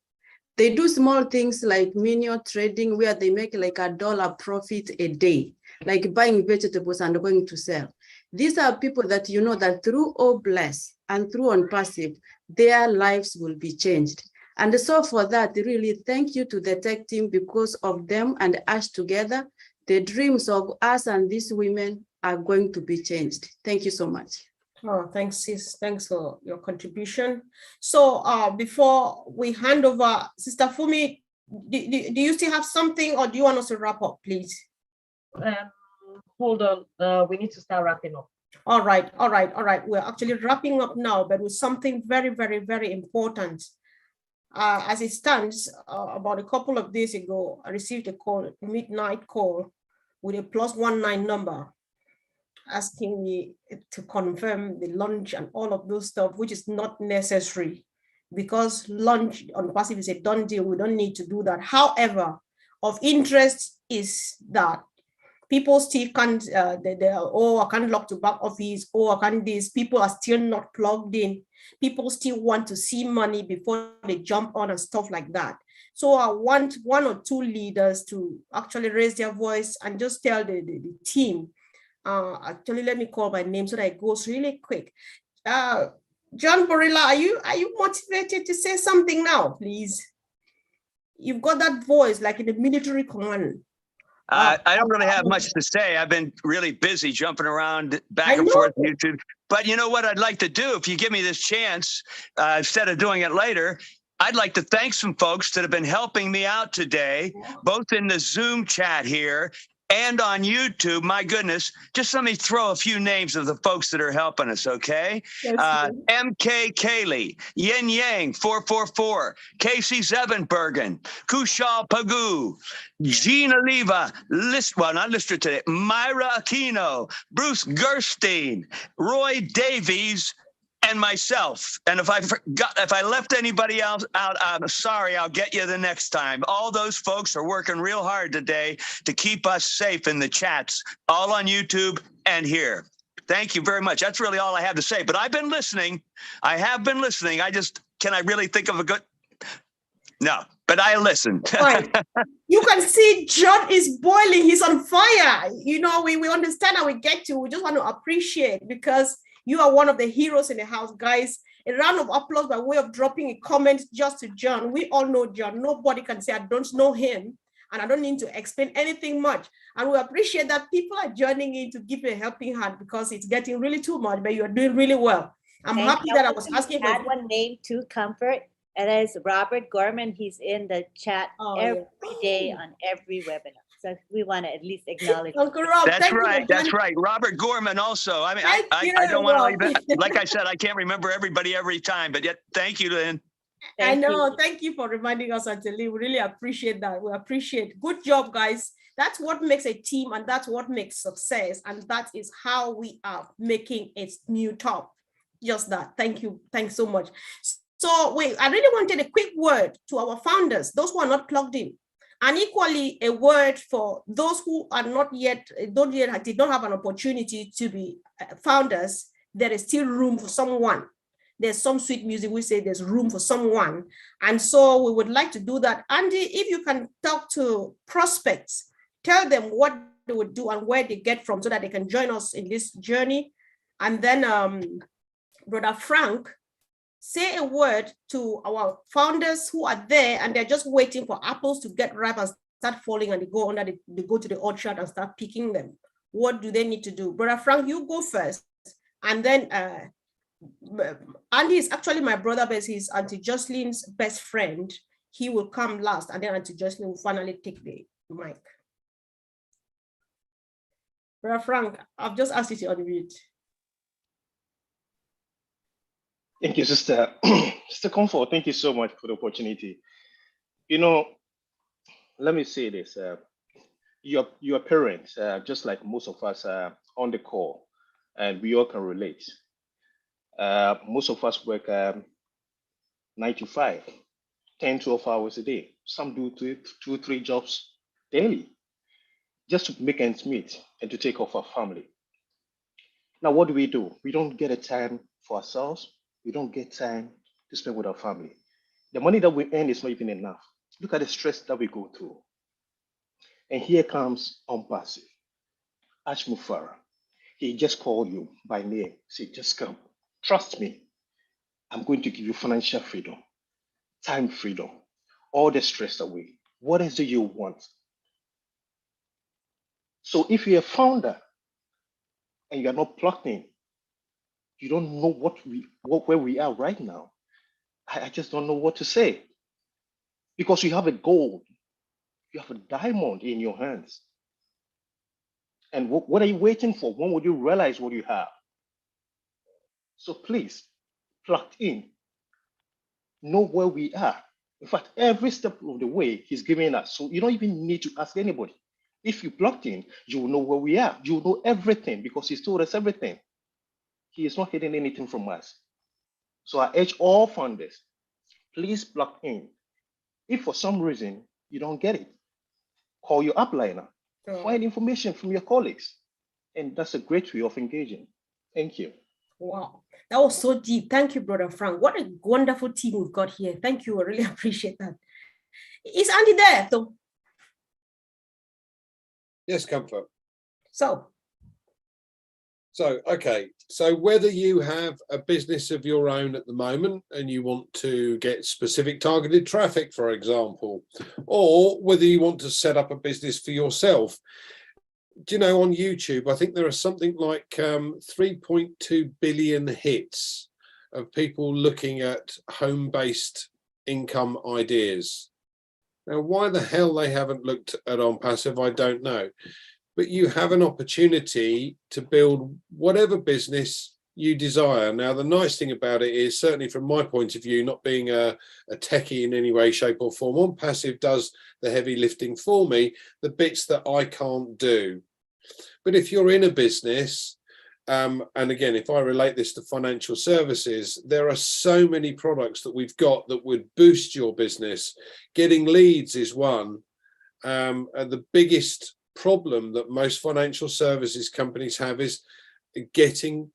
They do small things like minion trading, where they make like $1 profit a day, like buying vegetables and going to sell. These are people that you know that through bless and through ONPASSIVE, their lives will be changed. And so for that, really thank you to the tech team, because of them and us together, the dreams of us and these women are going to be changed. Thank you so much. Oh, thanks, sis. Thanks for your contribution. So before we hand over, Sister Fumi, do you still have something, or do you want us to wrap up, please? Hold on, we need to start wrapping up. All right. We're actually wrapping up now, but with something very, very, very important. As it stands, about a couple of days ago, I received a call, a midnight call with a +19 number, asking me to confirm the launch and all of those stuff, which is not necessary, because launch ONPASSIVE is a done deal. We don't need to do that. However, of interest is that people still can't, I can't log to back office, I can't this. People are still not plugged in. People still want to see money before they jump on and stuff like that. So I want 1 or 2 leaders to actually raise their voice and just tell the team. Actually, let me call my name so that it goes really quick. John Borilla, are you motivated to say something now, please? You've got that voice like in the military command. I don't really have much to say. I've been really busy jumping around back and forth on YouTube. But you know what I'd like to do, if you give me this chance, instead of doing it later, I'd like to thank some folks that have been helping me out today, both in the Zoom chat here and on YouTube. My goodness, just let me throw a few names of the folks that are helping us, okay? MK Kaylee, Yin Yang 444, Casey Zevenbergen, Kushal Pagu, Gina Leva, not listed today, Myra Aquino, Bruce Gerstein, Roy Davies, and myself. And if I left anybody else out, I'm sorry, I'll get you the next time. All those folks are working real hard today to keep us safe in the chats, all on YouTube and here. Thank you very much. That's really all I have to say. But I've been listening. I have been listening. Can I really think of a good? No, but I listened. Right. You can see John is boiling. He's on fire. You know, we understand how we get to. We just want to appreciate because you are one of the heroes in the house, guys. A round of applause by way of dropping a comment just to John. We all know John. Nobody can say I don't know him, and I don't need to explain anything much. And we appreciate that people are joining in to give you a helping hand because it's getting really too much, but you are doing really well. I'm happy that I was asking for add one name to comfort, and that is Robert Gorman. He's in the chat every day on every webinar. So we want to at least acknowledge. Uncle Rob, that's right. That's right. Robert Gorman also. I mean, I don't want to leave it. Like I said, I can't remember everybody every time, but yet thank you, Lynn. I know. Thank you for reminding us, Anthony. We really appreciate that. We appreciate. Good job, guys. That's what makes a team, and that's what makes success. And that is how we are making it new top. Just that. Thank you. Thanks so much. So I really wanted a quick word to our founders, those who are not plugged in. And equally a word for those who are not yet, did not have an opportunity to be founders. There is still room for someone. There's some sweet music, we say there's room for someone. And so we would like to do that. Andy, if you can talk to prospects, tell them what they would do and where they get from so that they can join us in this journey. And then Brother Frank, say a word to our founders who are there and they're just waiting for apples to get ripe and start falling, and they go to the orchard and start picking them. What do they need to do? Brother Frank, you go first. And then Andy is actually my brother, but he's Auntie Jocelyn's best friend. He will come last, and then Auntie Jocelyn will finally take the mic. Brother Frank, I've just asked you to unmute. Thank you, Sister. Sister Comfort, thank you so much for the opportunity. You know, let me say this. You're parents, just like most of us on the call, and we all can relate. Most of us work 9 to 5, 10, 12 hours a day. Some do 2, 3 jobs daily, just to make ends meet and to take off our family. Now, what do? We don't get a time for ourselves. We don't get time to spend with our family. The money that we earn is not even enough. Look at the stress that we go through. And here comes ONPASSIVE. Ash Mufara. He just called you by name. Say, just come. Trust me. I'm going to give you financial freedom, time freedom, all the stress away. What else do you want? So if you're a founder and you're not plugged in, you don't know where we are right now. I just don't know what to say. Because you have a gold, you have a diamond in your hands. And what are you waiting for? When would you realize what you have? So please, plugged in, know where we are. In fact, every step of the way he's giving us. So you don't even need to ask anybody. If you plugged in, you will know where we are. You will know everything because he's told us everything. He is not hiding anything from us. So I urge all founders, please plug in. If for some reason you don't get it, call your upliner, find information from your colleagues. And that's a great way of engaging. Thank you. Wow, that was so deep. Thank you, Brother Frank. What a wonderful team we've got here. Thank you. I really appreciate that. Is Andy there, though? Yes, Comfort. So, okay. So whether you have a business of your own at the moment and you want to get specific targeted traffic, for example, or whether you want to set up a business for yourself, do you know, on YouTube, I think there are something like 3.2 billion hits of people looking at home-based income ideas. Now, why the hell they haven't looked at ONPASSIVE, I don't know. But you have an opportunity to build whatever business you desire. Now, the nice thing about it is, certainly from my point of view, not being a techie in any way, shape or form, ONPASSIVE does the heavy lifting for me, the bits that I can't do. But if you're in a business, and again, if I relate this to financial services, there are so many products that we've got that would boost your business. Getting leads is one. And the biggest problem that most financial services companies have is getting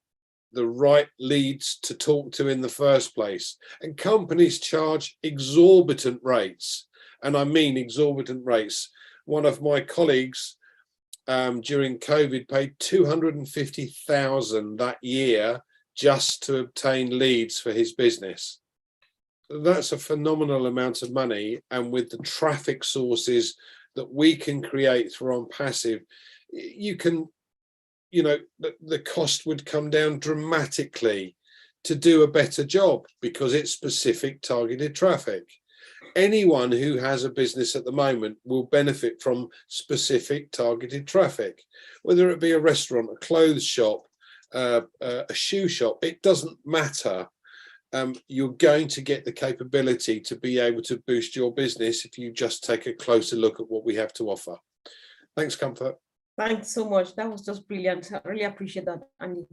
the right leads to talk to in the first place. And companies charge exorbitant rates. And I mean exorbitant rates. One of my colleagues during COVID paid $250,000 that year just to obtain leads for his business. That's a phenomenal amount of money. And with the traffic sources that we can create through ONPASSIVE, you can, you know, the cost would come down dramatically to do a better job because it's specific targeted traffic. Anyone who has a business at the moment will benefit from specific targeted traffic, whether it be a restaurant, a clothes shop, a shoe shop, it doesn't matter. You're going to get the capability to be able to boost your business if you just take a closer look at what we have to offer. Thanks, Comfort. Thanks so much. That was just brilliant. I really appreciate that, Andy.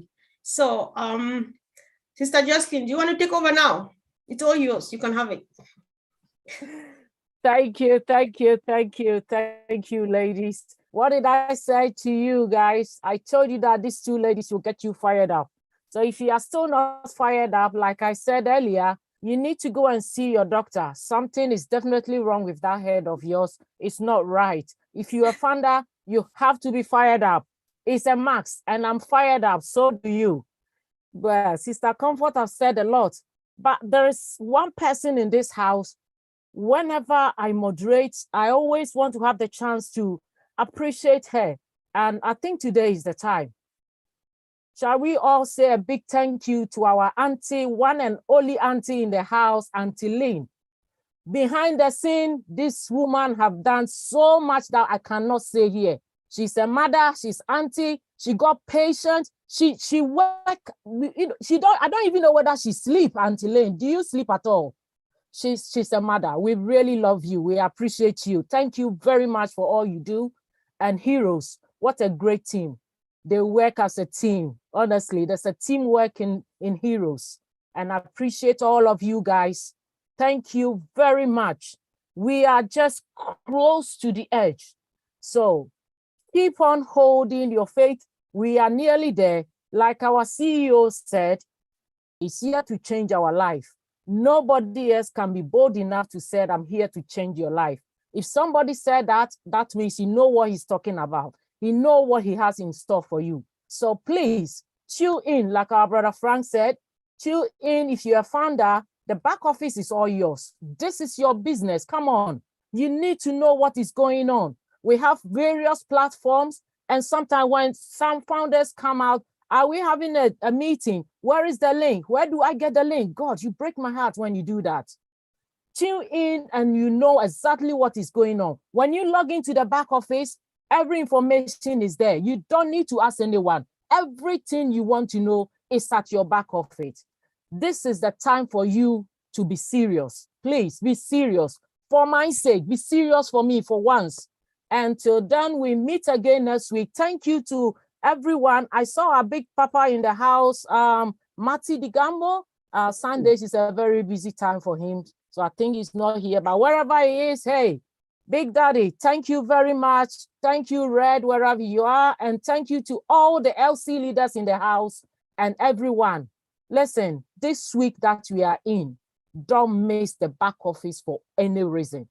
So, Sister Jocelyn, do you want to take over now? It's all yours. You can have it. Thank you, ladies. What did I say to you guys? I told you that these two ladies will get you fired up. So if you are still not fired up, like I said earlier, you need to go and see your doctor. Something is definitely wrong with that head of yours. It's not right. If you're a founder, you have to be fired up. It's a max, and I'm fired up. So do you. Well, Sister Comfort have said a lot, but there is one person in this house. Whenever I moderate, I always want to have the chance to appreciate her. And I think today is the time. Shall we all say a big thank you to our auntie, one and only auntie in the house, Auntie Lynn. Behind the scene, this woman have done so much that I cannot say here. She's a mother, she's auntie, she got patient, she work, you know, I don't even know whether she sleep, Auntie Lynn. Do you sleep at all? She's a mother. We really love you. We appreciate you. Thank you very much for all you do. And Heroes, what a great team. They work as a team. Honestly, there's a teamwork in Heroes. And I appreciate all of you guys. Thank you very much. We are just close to the edge. So keep on holding your faith. We are nearly there. Like our CEO said, it's here to change our life. Nobody else can be bold enough to say, I'm here to change your life. If somebody said that, that means he knows what he's talking about. He knows what he has in store for you. So please, tune in, like our brother Frank said, tune in. If you're a founder, the back office is all yours. This is your business. Come on. You need to know what is going on. We have various platforms, and sometimes when some founders come out, are we having a meeting? Where is the link? Where do I get the link? God, you break my heart when you do that. Tune in and you know exactly what is going on. When you log into the back office, every information is there. You don't need to ask anyone. Everything you want to know is at your back office. This is the time for you to be serious. Please be serious. For my sake, be serious for me for once. Until then, we meet again next week. Thank you to everyone. I saw our big papa in the house, Mati Digambo. Sundays is a very busy time for him, so I think he's not here, but wherever he is, hey, Big Daddy, thank you very much. Thank you, Red, wherever you are, and thank you to all the LC leaders in the house and everyone. Listen, this week that we are in, don't miss the back office for any reason.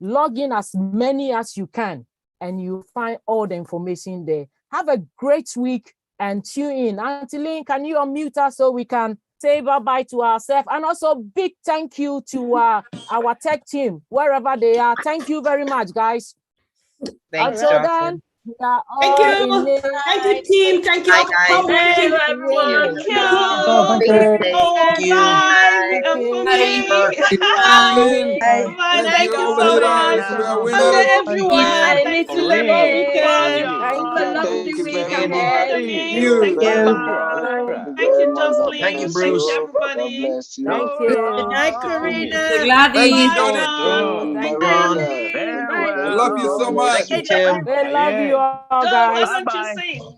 Log in as many as you can, and you find all the information there. Have a great week and tune in. Auntie Lynn, can you unmute us so we can say bye-bye to ourselves? And also big thank you to our tech team, wherever they are. Thank you very much, guys. Thanks, Until Jocelyn. then, we are all Thank you. in it. Thank you, team. Thank you. Bye, guys. Thank you, everyone. Thank you. Thank you. Bye. Thank you all so the much. hitters. We are Sunday, winners. everyone. Happy Labor weekend. Thank Have a lovely you. weekend Thank ahead of you. you. Thank you. Bye. Thank you, Jocelyn. Thank you, Thank Bruce. you, everybody. Thank Good you. night, Karina. Thank you, Bye Johnny. now. Thank Bye, Ron. Emily. Bye, I Nick. love you so much. Thank you, Tim. We love you all, Joe, why guys. don't you sing?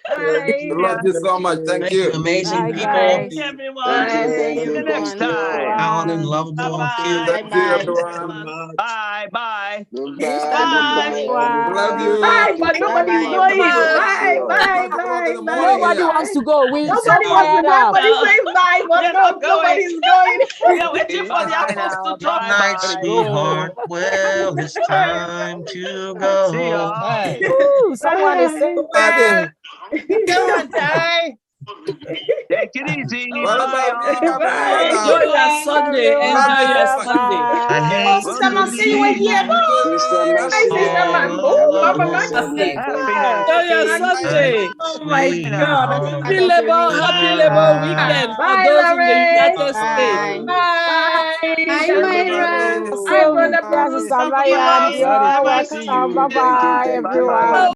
I love you so much. Thank Thank you, you. amazing Bye, people. guys. Everyone. See you next See you, time. Talented, everyone. lovable, and few. Thank you, everyone. Bye. Bye. Be safe, Bye. We love everyone. you. Bye, but nobody's going. Bye, bye, 5 o'clock in bye, the morning bye. Nobody here. wants to go. We're so Nobody wants to. fired up. Nobody says bye, but We're no, not going. nobody's going. We are waiting for the Bye applause now. to drop. Bye. Night, Bye. sweetheart. Well, it's time to go See home. y'all. Woo, someone is saying Bye. Go on, Ty. Take it easy. What Bye, about me, y'all. Gabriela? Enjoy your Sunday. Enjoy your everyone. Sunday. I Bye. Oh, hate Sister to Maxine, you were leave here. you Hi, Sister Max. all Oh, Mama alone. Maxine. Happiness. Enjoy your Night, Sunday. Oh my God. sweetheart. Happy Labor weekend for Bye, those in the Larry. United States. Bye. Hi, Gentlemen. Myra. Hi, Sylvia, Brother Bruce. Sister Bye-bye. Mariam, you're Glad all to see welcome. you. Bye bye, Bye bye. everyone.